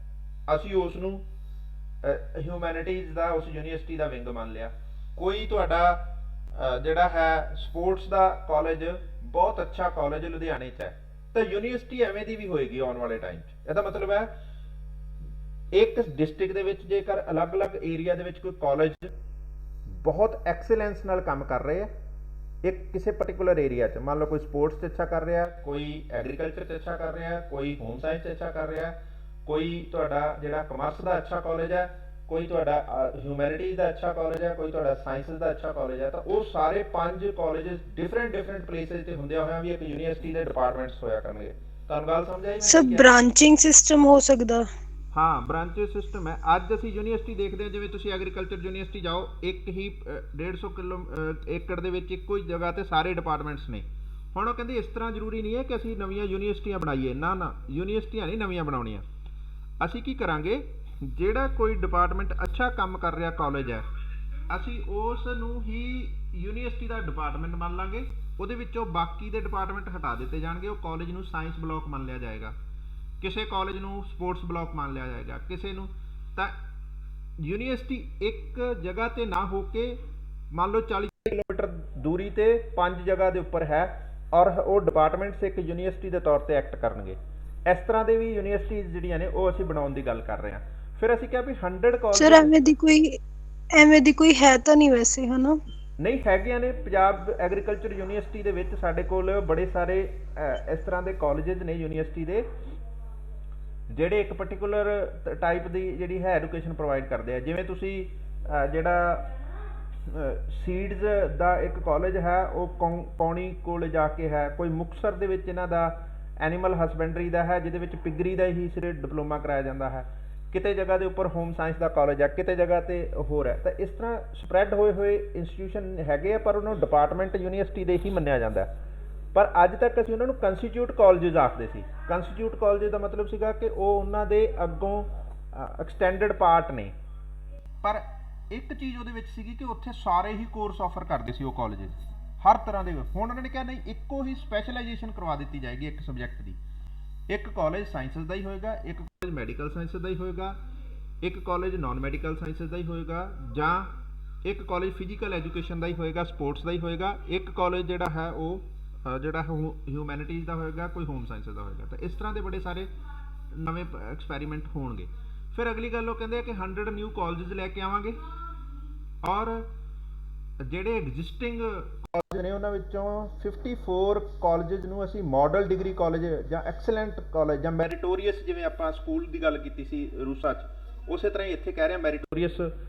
[SPEAKER 1] ਅਸੀਂ ਉਸ ਨੂੰ ਹਿਊਮੈਨਿਟੀਜ਼ ਦਾ ਉਸ ਯੂਨੀਵਰਸਿਟੀ ਦਾ ਵਿੰਗ ਮੰਨ ਲਿਆ। ਕੋਈ ਤੁਹਾਡਾ ਜਿਹੜਾ ਹੈ ਸਪੋਰਟਸ ਦਾ ਕਾਲਜ, ਬਹੁਤ ਅੱਛਾ ਕਾਲਜ ਲੁਧਿਆਣੇ 'ਚ ਹੈ, ਤਾਂ ਯੂਨੀਵਰਸਿਟੀ ਐਵੇਂ ਦੀ ਵੀ ਹੋਏਗੀ ਆਉਣ ਵਾਲੇ ਟਾਈਮ 'ਚ। ਇਹਦਾ ਮਤਲਬ ਹੈ ਇੱਕ ਡਿਸਟ੍ਰਿਕਟ ਦੇ ਵਿੱਚ ਜੇਕਰ ਅਲੱਗ-ਅਲੱਗ ਏਰੀਆ ਦੇ ਵਿੱਚ ਕੋਈ ਕਾਲਜ ਬਹੁਤ ਐਕਸਲੈਂਸ ਨਾਲ ਕੰਮ ਕਰ ਰਹੇ ਆ, ਇੱਕ ਕਿਸੇ ਪਾਰਟਿਕੂਲਰ ਏਰੀਆ 'ਚ, ਮੰਨ ਲਓ ਕੋਈ ਸਪੋਰਟਸ 'ਚ ਅੱਛਾ ਕਰ ਰਿਹਾ, ਕੋਈ ਐਗਰੀਕਲਚਰ 'ਚ ਅੱਛਾ ਕਰ ਰਿਹਾ, ਕੋਈ ਹੋਮ ਸਾਇੰਸ 'ਚ ਅੱਛਾ ਕਰ ਰਿਹਾ, ਕੋਈ ਤੁਹਾਡਾ ਜਿਹੜਾ ਕਮਰਸ ਦਾ ਅੱਛਾ ਕਾਲਜ ਹੈ, ਕੋਈ ਤੁਹਾਡਾ ਹਿਊਮੈਨਿਟੀਜ਼ ਦਾ ਅੱਛਾ ਕਾਲਜ ਹੈ, ਕੋਈ ਤੁਹਾਡਾ ਸਾਇੰਸਿਸ ਦਾ ਅੱਛਾ ਕਾਲਜ ਹੈ, ਤਾਂ ਉਹ ਸਾਰੇ 5 ਕਾਲਜਸ ਡਿਫਰੈਂਟ ਪਲੇਸਿਸ ਤੇ ਹੁੰਦਿਆਂ ਹੋਇਆਂ ਵੀ ਇੱਕ ਯੂਨੀਵਰਸਿਟੀ ਦੇ ਡਿਪਾਰਟਮੈਂਟਸ ਹੋਇਆ ਕਰਨਗੇ। ਤੁਹਾਨੂੰ ਗੱਲ ਸਮਝ ਆਈ?
[SPEAKER 2] ਸਭ ਬ੍ਰਾਂਚਿੰਗ ਸਿਸਟਮ ਹੋ ਸਕਦਾ।
[SPEAKER 1] ਹਾਂ, ਬ੍ਰਾਂਚਿਸ ਸਿਸਟਮ ਹੈ। ਅੱਜ ਅਸੀਂ ਯੂਨੀਵਰਸਿਟੀ ਦੇਖਦੇ ਹਾਂ, ਜਿਵੇਂ ਤੁਸੀਂ ਐਗਰੀਕਲਚਰ ਯੂਨੀਵਰਸਿਟੀ ਜਾਓ, ਇੱਕ ਹੀ 150 ਏਕੜ ਦੇ ਵਿੱਚ ਇੱਕੋ ਹੀ ਜਗ੍ਹਾ ਤੇ ਸਾਰੇ ਡਿਪਾਰਟਮੈਂਟਸ ਨੇ। ਹੁਣ ਉਹ ਕਹਿੰਦੇ ਇਸ ਤਰ੍ਹਾਂ ਜ਼ਰੂਰੀ ਨਹੀਂ ਹੈ ਕਿ ਅਸੀਂ ਨਵੀਆਂ ਯੂਨੀਵਰਸਿਟੀਆਂ ਬਣਾਈਏ, ਨਾ ਯੂਨੀਵਰਸਿਟੀਆਂ ਨਹੀਂ ਨਵੀਆਂ ਬਣਾਉਣੀਆਂ। ਅਸੀਂ ਕੀ ਕਰਾਂਗੇ, ਜਿਹੜਾ ਕੋਈ ਡਿਪਾਰਟਮੈਂਟ ਅੱਛਾ ਕੰਮ ਕਰ ਰਿਹਾ ਕਾਲਜ ਹੈ, ਅਸੀਂ ਉਸ ਨੂੰ ਹੀ ਯੂਨੀਵਰਸਿਟੀ ਦਾ ਡਿਪਾਰਟਮੈਂਟ ਮੰਨ ਲਾਂਗੇ। ਉਹਦੇ ਵਿੱਚੋਂ ਬਾਕੀ ਦੇ ਡਿਪਾਰਟਮੈਂਟ ਹਟਾ ਦਿੱਤੇ ਜਾਣਗੇ। ਉਹ ਕਾਲਜ ਨੂੰ ਸਾਇੰਸ ਬਲਾਕ ਮੰਨ ਲਿਆ ਜਾਏਗਾ, ਕਿਸੇ ਕਾਲਜ ਨੂੰ ਸਪੋਰਟਸ ਬਲਾਕ ਮੰਨ ਲਿਆ ਜਾਏਗਾ, ਕਿਸੇ ਨੂੰ। ਤਾਂ ਯੂਨੀਵਰਸਿਟੀ ਇੱਕ ਜਗ੍ਹਾ ਤੇ ਨਾ ਹੋ ਕੇ ਮੰਨ ਲਓ 40 ਕਿਲੋਮੀਟਰ ਦੂਰੀ ਤੇ 5 ਜਗ੍ਹਾ ਦੇ ਉੱਪਰ ਹੈ, ਔਰ ਉਹ ਡਿਪਾਰਟਮੈਂਟਸ ਇੱਕ ਯੂਨੀਵਰਸਿਟੀ ਦੇ ਤੌਰ ਤੇ ਐਕਟ ਕਰਨਗੇ। ਇਸ ਤਰ੍ਹਾਂ ਦੇ ਵੀ ਯੂਨੀਵਰਸਿਟੀਜ਼ ਜਿਹੜੀਆਂ ਨੇ ਉਹ ਅਸੀਂ ਬਣਾਉਣ ਦੀ ਗੱਲ ਕਰ ਰਹੇ ਹਾਂ। ਫਿਰ ਅਸੀਂ ਕਿਹਾ ਵੀ 100 ਕਾਲਜ
[SPEAKER 2] ਸਰ ਐਵੇਂ ਦੀ ਕੋਈ ਹੈ ਤਾਂ ਨਹੀਂ ਵੈਸੇ, ਹਨਾ?
[SPEAKER 1] ਨਹੀਂ ਹੈਗੀਆਂ ਨੇ। ਪੰਜਾਬ ਐਗਰੀਕਲਚਰ ਯੂਨੀਵਰਸਿਟੀ ਦੇ ਵਿੱਚ ਸਾਡੇ ਕੋਲ ਬੜੇ ਸਾਰੇ ਇਸ ਤਰ੍ਹਾਂ ਦੇ ਕਾਲਜਸ ਨੇ ਯੂਨੀਵਰਸਿਟੀ ਦੇ, ਜਿਹੜੇ ਇੱਕ ਪਾਰਟਿਕੂਲਰ ਟਾਈਪ ਦੀ ਜਿਹੜੀ ਹੈ ਐਜੂਕੇਸ਼ਨ ਪ੍ਰੋਵਾਈਡ ਕਰਦੇ ਆ। ਜਿਵੇਂ ਤੁਸੀਂ ਜਿਹੜਾ ਸੀਡਸ ਦਾ ਇੱਕ ਕਾਲਜ ਹੈ ਉਹ ਪੌਣੀ ਕੋਲ ਜਾ ਕੇ ਹੈ। ਕੋਈ ਮੁਕਤਸਰ ਦੇ ਵਿੱਚ ਇਹਨਾਂ ਦਾ ਐਨੀਮਲ ਹਸਬੈਂਡਰੀ ਦਾ ਹੈ, ਜਿਹਦੇ ਵਿੱਚ ਪਿਗਰੀ ਦਾ ਹੀ ਸਿਰਫ ਡਿਪਲੋਮਾ ਕਰਾਇਆ ਜਾਂਦਾ ਹੈ। ਕਿਤੇ ਜਗ੍ਹਾ ਦੇ ਉੱਪਰ ਹੋਮ ਸਾਇੰਸ ਦਾ ਕਾਲਜ ਹੈ, ਕਿਤੇ ਜਗ੍ਹਾ ਤੇ ਹੋਰ ਹੈ। ਤਾਂ ਇਸ ਤਰ੍ਹਾਂ ਸਪਰੈਡ ਹੋਏ ਹੋਏ ਇੰਸਟੀਟਿਊਸ਼ਨ ਹੈਗੇ ਆ, ਪਰ ਉਹਨਾਂ ਨੂੰ ਡਿਪਾਰਟਮੈਂਟ ਯੂਨੀਵਰਸਿਟੀ ਦੇ ਹੀ ਮੰਨਿਆ ਜਾਂਦਾ। ਪਰ ਅੱਜ ਤੱਕ ਅਸੀਂ ਉਹਨਾਂ ਨੂੰ ਕੰਸਟੀਟਿਊਟ ਕਾਲਜਸ ਆਖਦੇ ਸੀ। ਕੰਸਟੀਟਿਊਟ ਕਾਲਜਸ ਦਾ ਮਤਲਬ ਸੀਗਾ ਕਿ ਉਹ ਉਹਨਾਂ ਦੇ ਅੱਗੋਂ ਐਕਸਟੈਂਡਡ ਪਾਰਟ ਨੇ। ਪਰ ਇੱਕ ਚੀਜ਼ ਉਹਦੇ ਵਿੱਚ ਸੀਗੀ ਕਿ ਉੱਥੇ ਸਾਰੇ ਹੀ ਕੋਰਸ ਆਫਰ ਕਰਦੇ ਸੀ ਉਹ ਕਾਲਜਸ, ਹਰ ਤਰ੍ਹਾਂ ਦੇ। ਹੁਣ ਉਹਨਾਂ ਨੇ ਕਿਹਾ ਨਹੀਂ, ਇੱਕੋ ਹੀ ਸਪੈਸ਼ਲਾਈਜੇਸ਼ਨ ਕਰਵਾ ਦਿੱਤੀ ਜਾਏਗੀ ਇੱਕ ਸਬਜੈਕਟ ਦੀ। ਇੱਕ ਕਾਲਜ ਸਾਇੰਸਸ ਦਾ ਹੀ ਹੋਏਗਾ, ਇੱਕ ਕਾਲਜ ਮੈਡੀਕਲ ਸਾਇੰਸਸ ਦਾ ਹੀ ਹੋਏਗਾ, ਇੱਕ ਕਾਲਜ ਨਾਨ ਮੈਡੀਕਲ ਸਾਇੰਸਸ ਦਾ ਹੀ ਹੋਏਗਾ, ਜਾਂ ਇੱਕ ਕਾਲਜ ਫਿਜ਼ੀਕਲ ਐਜੂਕੇਸ਼ਨ ਦਾ ਹੀ ਹੋਏਗਾ, ਸਪੋਰਟਸ ਦਾ ਹੀ ਹੋਏਗਾ। ਇੱਕ ਕਾਲਜ ਜਿਹੜਾ ਹੈ ਉਹ ਜਿਹੜਾ ਹਿਊਮੈਨਿਟੀਜ਼ ਦਾ ਹੋਏਗਾ, ਕੋਈ ਹੋਮ ਸਾਇੰਸਸ ਦਾ ਹੋਏਗਾ। ਤਾਂ ਇਸ ਤਰ੍ਹਾਂ ਦੇ ਬੜੇ ਸਾਰੇ ਨਵੇਂ ਐਕਸਪੈਰੀਮੈਂਟ ਹੋਣਗੇ। ਫਿਰ ਅਗਲੀ ਗੱਲ ਉਹ ਕਹਿੰਦੇ ਆ ਕਿ 100 ਨਿਊ ਕਾਲਜਸ ਲੈ ਕੇ ਆਵਾਂਗੇ, ਔਰ ਜਿਹੜੇ ਐਗਜ਼ਿਸਟਿੰਗ ਕਾਲਜ ਨੇ ਉਹਨਾਂ ਵਿੱਚੋਂ 54 ਕਾਲਜਸ ਨੂੰ ਅਸੀਂ ਮਾਡਲ ਡਿਗਰੀ ਕਾਲਜ ਜਾਂ ਐਕਸਲੈਂਟ ਕਾਲਜ ਜਾਂ ਮੈਰੀਟੋਰੀਅਸ, ਜਿਵੇਂ ਆਪਾਂ ਸਕੂਲ ਦੀ ਗੱਲ ਕੀਤੀ ਸੀ ਰੂਸਾ 'ਚ, ਉਸੇ ਤਰ੍ਹਾਂ ਹੀ ਇੱਥੇ ਕਹਿ ਰਹੇ ਮੈਰੀਟੋਰੀਅਸ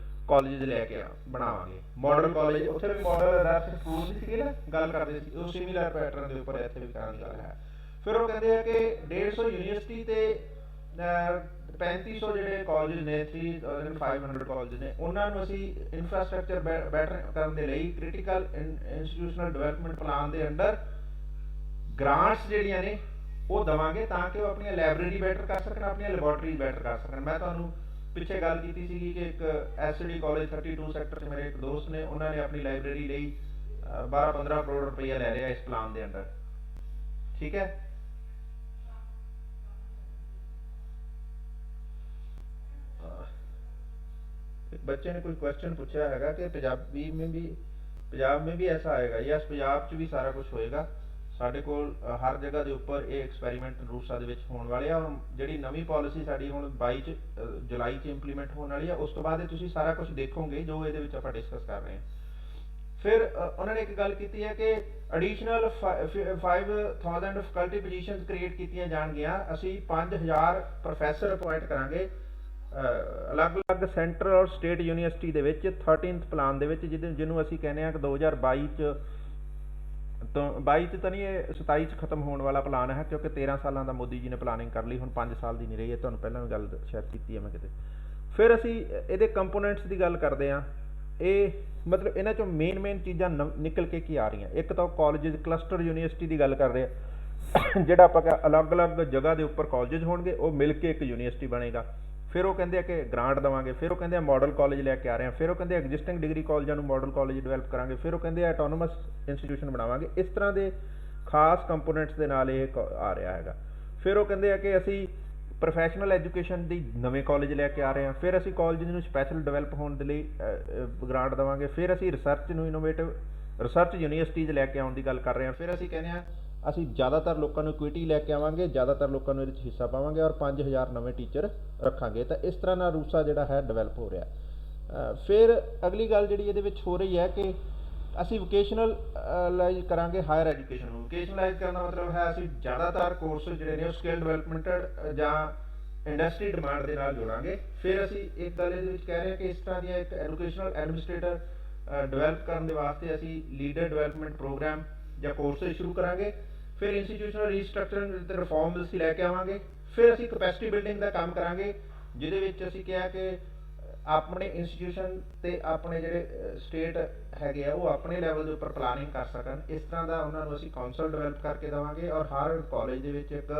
[SPEAKER 1] ਕਾਲਜ ਲੈ ਕੇ ਬਣਾਵਾਂਗੇ। ਮਾਡਲ ਕਾਲਜ ਉੱਥੇ ਵੀ ਮਾਡਲ ਸਕੂਲ ਦੀ ਸੀਗੀ ਨਾ ਗੱਲ ਕਰਦੇ ਸੀ, ਉਹ ਸਿਮਿਲਰ ਪੈਟਰਨ ਦੇ ਉੱਪਰ ਇੱਥੇ ਵੀ ਕਰਨ ਦੀ ਗੱਲ ਹੈ। ਫਿਰ ਉਹ ਕਹਿੰਦੇ ਆ ਕਿ 150 ਯੂਨੀਵਰਸਿਟੀ ਤੇ 3500 ਜਿਹੜੇ ਕਾਲਜ ਨੇ, 3500 ਕਾਲਜ ਨੇ, ਉਹਨਾਂ ਨੂੰ ਅਸੀਂ ਇਨਫਰਾਸਟ੍ਰਕਚਰ ਬੈਟਰ ਕਰਨ ਦੇ ਲਈ ਕ੍ਰਿਟੀਕਲ ਇੰਸਟੀਟਿਊਸ਼ਨਲ ਡਿਵੈਲਪਮੈਂਟ ਪਲਾਨ ਦੇ ਅੰਡਰ ਗ੍ਰਾਂਟਸ ਜਿਹੜੀਆਂ ਨੇ ਉਹ ਦੇਵਾਂਗੇ, ਤਾਂ ਕਿ ਉਹ ਆਪਣੀਆਂ ਲਾਇਬ੍ਰੇਰੀ ਬੈਟਰ ਕਰ ਸਕਣ, ਆਪਣੀਆਂ ਲੈਬੋਰਟਰੀ ਬੈਟਰ ਕਰ ਸਕਣ। ਮੈਂ ਤੁਹਾਨੂੰ ਪਿੱਛੇ ਗੱਲ ਕੀਤੀ ਸੀਗੀ ਕਿ ਇੱਕ ਐਸਡੀ ਕਾਲਜ 32 ਸੈਕਟਰ 'ਚ ਮੇਰੇ ਇੱਕ ਦੋਸਤ ਨੇ, ਉਹਨਾਂ ਨੇ ਆਪਣੀ ਲਾਇਬ੍ਰੇਰੀ ਲਈ 12-15 ਕਰੋੜ ਰੁਪਈਆ ਲੈ ਰਿਹਾ ਇਸ ਪਲਾਨ ਦੇ ਅੰਡਰ। ਠੀਕ ਹੈ। बच्चे ने कोई क्वेश्चन पूछा हैगा कि पंजाब में भी ऐसा आएगा। यस, पंजाब च भी सारा कुछ होएगा। ਸਾਡੇ ਕੋਲ ਹਰ ਜਗ੍ਹਾ ਦੇ ਉੱਪਰ ਇਹ ਐਕਸਪੈਰੀਮੈਂਟ ਰੂਸਾ ਦੇ ਵਿੱਚ ਹੋਣ ਵਾਲੇ ਆ। ਜਿਹੜੀ ਨਵੀਂ ਪਾਲਿਸੀ ਸਾਡੀ ਹੁਣ 22 ਜੁਲਾਈ 'ਚ ਇੰਪਲੀਮੈਂਟ ਹੋਣ ਵਾਲੀ ਆ, ਉਸ ਤੋਂ ਬਾਅਦ ਇਹ ਤੁਸੀਂ ਸਾਰਾ ਕੁਝ ਦੇਖੋਗੇ ਜੋ ਇਹਦੇ ਵਿੱਚ ਆਪਾਂ ਡਿਸਕਸ ਕਰ ਰਹੇ ਹਾਂ। ਫਿਰ ਉਹਨਾਂ ਨੇ ਇੱਕ ਗੱਲ ਕੀਤੀ ਹੈ ਕਿ ਐਡੀਸ਼ਨਲ 5000 ਫੈਕਲਟੀ ਪੋਜੀਸ਼ਨਸ ਕ੍ਰੀਏਟ ਕੀਤੀਆਂ ਜਾਣਗੀਆਂ। ਅਸੀਂ 5000 ਪ੍ਰੋਫੈਸਰ ਅਪਾਇੰਟ ਕਰਾਂਗੇ ਅਲੱਗ-ਅਲੱਗ ਸੈਂਟਰ ਔਰ ਸਟੇਟ ਯੂਨੀਵਰਸਿਟੀ ਦੇ ਵਿੱਚ 13th ਪਲਾਨ ਦੇ ਵਿੱਚ, ਜਿਹਨੂੰ ਅਸੀਂ ਕਹਿੰਦੇ ਹਾਂ ਕਿ 2022 'ਚ ਤੋਂ 22 'ਚ ਤਾਂ ਨਹੀਂ, ਇਹ 27 'ਚ ਖਤਮ ਹੋਣ ਵਾਲਾ ਪਲਾਨ ਹੈ, ਕਿਉਂਕਿ 13 ਸਾਲਾਂ ਦਾ ਮੋਦੀ ਜੀ ਨੇ ਪਲਾਨਿੰਗ ਕਰ ਲਈ, ਹੁਣ 5 ਸਾਲ ਦੀ ਨਹੀਂ ਰਹੀ ਹੈ। ਤੁਹਾਨੂੰ ਪਹਿਲਾਂ ਵੀ ਗੱਲ ਸ਼ਾਇਦ ਕੀਤੀ ਹੈ ਮੈਂ ਕਿਤੇ। ਫਿਰ ਅਸੀਂ ਇਹਦੇ ਕੰਪੋਨੈਂਟਸ ਦੀ ਗੱਲ ਕਰਦੇ ਹਾਂ। ਇਹ ਮਤਲਬ ਇਹਨਾਂ 'ਚੋਂ ਮੇਨ ਚੀਜ਼ਾਂ ਨਿਕਲ ਕੇ ਕੀ ਆ ਰਹੀਆਂ। ਇੱਕ ਤਾਂ ਕਾਲਜਿਸ ਕਲਸਟਰ ਯੂਨੀਵਰਸਿਟੀ ਦੀ ਗੱਲ ਕਰ ਰਹੇ ਆ, ਜਿਹੜਾ ਆਪਾਂ ਕਿਹਾ ਅਲੱਗ-ਅਲੱਗ ਜਗ੍ਹਾ ਦੇ ਉੱਪਰ ਕਾਲਜਿਸ ਹੋਣਗੇ, ਉਹ ਮਿਲ ਕੇ ਇੱਕ ਯੂਨੀਵਰਸਿਟੀ ਬਣੇਗਾ। ਫਿਰ ਉਹ ਕਹਿੰਦੇ ਆ ਕਿ ਗ੍ਰਾਂਟ ਦੇਵਾਂਗੇ। ਫਿਰ ਉਹ ਕਹਿੰਦੇ ਆ ਮਾਡਲ ਕਾਲਜ ਲੈ ਕੇ ਆ ਰਹੇ ਹਾਂ। ਫਿਰ ਉਹ ਕਹਿੰਦੇ ਐਗਜ਼ਿਸਟਿੰਗ ਡਿਗਰੀ ਕਾਲਜਾਂ ਨੂੰ ਮਾਡਲ ਕਾਲਜ ਡਿਵੈਲਪ ਕਰਾਂਗੇ। ਫਿਰ ਉਹ ਕਹਿੰਦੇ ਆਟੋਨੋਮਸ ਇੰਸਟੀਟਿਊਸ਼ਨ ਬਣਾਵਾਂਗੇ। ਇਸ ਤਰ੍ਹਾਂ ਦੇ ਖਾਸ ਕੰਪੋਨੈਂਟਸ ਦੇ ਨਾਲ ਇਹ ਆ ਰਿਹਾ ਹੈਗਾ। ਫਿਰ ਉਹ ਕਹਿੰਦੇ ਆ ਕਿ ਅਸੀਂ ਪ੍ਰੋਫੈਸ਼ਨਲ ਐਜੂਕੇਸ਼ਨ ਦੀ ਨਵੇਂ ਕਾਲਜ ਲੈ ਕੇ ਆ ਰਹੇ ਹਾਂ। ਫਿਰ ਅਸੀਂ ਕਾਲਜ ਨੂੰ ਸਪੈਸ਼ਲ ਡਿਵੈਲਪ ਹੋਣ ਦੇ ਲਈ ਗ੍ਰਾਂਟ ਦੇਵਾਂਗੇ। ਫਿਰ ਅਸੀਂ ਰਿਸਰਚ ਨੂੰ ਇਨੋਵੇਟਿਵ ਰਿਸਰਚ ਯੂਨੀਵਰਸਿਟੀਜ਼ ਲੈ ਕੇ ਆਉਣ ਦੀ ਗੱਲ ਕਰ ਰਹੇ ਹਾਂ। ਫਿਰ ਅਸੀਂ ਕਹਿੰਦੇ ਹਾਂ ਅਸੀਂ ਜ਼ਿਆਦਾਤਰ ਲੋਕਾਂ ਨੂੰ ਇਕੁਇਟੀ ਲੈ ਕੇ ਆਵਾਂਗੇ, ਜ਼ਿਆਦਾਤਰ ਲੋਕਾਂ ਨੂੰ ਇਹਦੇ 'ਚ ਹਿੱਸਾ ਪਾਵਾਂਗੇ, ਔਰ 5000 ਨਵੇਂ ਟੀਚਰ ਰੱਖਾਂਗੇ। ਤਾਂ ਇਸ ਤਰ੍ਹਾਂ ਨਾਲ ਰੂਸਾ ਜਿਹੜਾ ਹੈ ਡਿਵੈਲਪ ਹੋ ਰਿਹਾ। ਫਿਰ ਅਗਲੀ ਗੱਲ ਜਿਹੜੀ ਇਹਦੇ ਵਿੱਚ ਹੋ ਰਹੀ ਹੈ ਕਿ ਅਸੀਂ ਵੋਕੇਸ਼ਨਲਾਈਜ਼ ਕਰਾਂਗੇ ਹਾਇਰ ਐਜੂਕੇਸ਼ਨ ਨੂੰ। ਵੋਕੇਸ਼ਨਲਾਈਜ਼ ਕਰਨ ਦਾ ਮਤਲਬ ਹੈ ਅਸੀਂ ਜ਼ਿਆਦਾਤਰ ਕੋਰਸ ਜਿਹੜੇ ਨੇ ਉਹ ਸਕਿੱਲ ਡਿਵੈਲਪਮੈਂਟ ਜਾਂ ਇੰਡਸਟਰੀ ਡਿਮਾਂਡ ਦੇ ਨਾਲ ਜੋੜਾਂਗੇ। ਫਿਰ ਅਸੀਂ ਇੱਕ ਗੱਲ ਇਹਦੇ ਵਿੱਚ ਕਹਿ ਰਹੇ ਹਾਂ ਕਿ ਇਸ ਤਰ੍ਹਾਂ ਦੀਆਂ ਇੱਕ ਐਜੂਕੇਸ਼ਨਲ ਐਡਮਿਨਿਸਟ੍ਰੇਟਰ ਡਿਵੈਲਪ ਕਰਨ ਦੇ ਵਾਸਤੇ ਅਸੀਂ ਲੀਡਰ ਡਿਵੈਲਪਮੈਂਟ ਪ੍ਰੋਗਰਾਮ ਜਾਂ ਕੋਰਸ ਸ਼ੁਰੂ ਕਰਾਂਗੇ। ਫਿਰ ਇੰਸਟੀਟਿਊਸ਼ਨਲ ਰੀਸਟਰਕਚਰਿੰਗ ਤੇ ਰਿਫਾਰਮਸ ਅਸੀਂ ਲੈ ਕੇ ਆਵਾਂਗੇ। ਫਿਰ ਅਸੀਂ ਕਪੈਸਿਟੀ ਬਿਲਡਿੰਗ ਦਾ ਕੰਮ ਕਰਾਂਗੇ, ਜਿਹਦੇ ਵਿੱਚ ਅਸੀਂ ਕਿਹਾ ਕਿ ਆਪਣੇ ਇੰਸਟੀਟਿਊਸ਼ਨ ਤੇ ਆਪਣੇ ਜਿਹੜੇ ਸਟੇਟ ਹੈਗੇ ਆ ਉਹ ਆਪਣੇ ਲੈਵਲ ਦੇ ਉੱਪਰ ਪਲਾਨਿੰਗ ਕਰ ਸਕਣ। ਇਸ ਤਰ੍ਹਾਂ ਦਾ ਉਹਨਾਂ ਨੂੰ ਅਸੀਂ ਕਾਉਂਸਲ ਡਿਵੈਲਪ ਕਰਕੇ ਦੇਵਾਂਗੇ, ਔਰ ਹਰ ਕਾਲਜ ਦੇ ਵਿੱਚ ਇੱਕ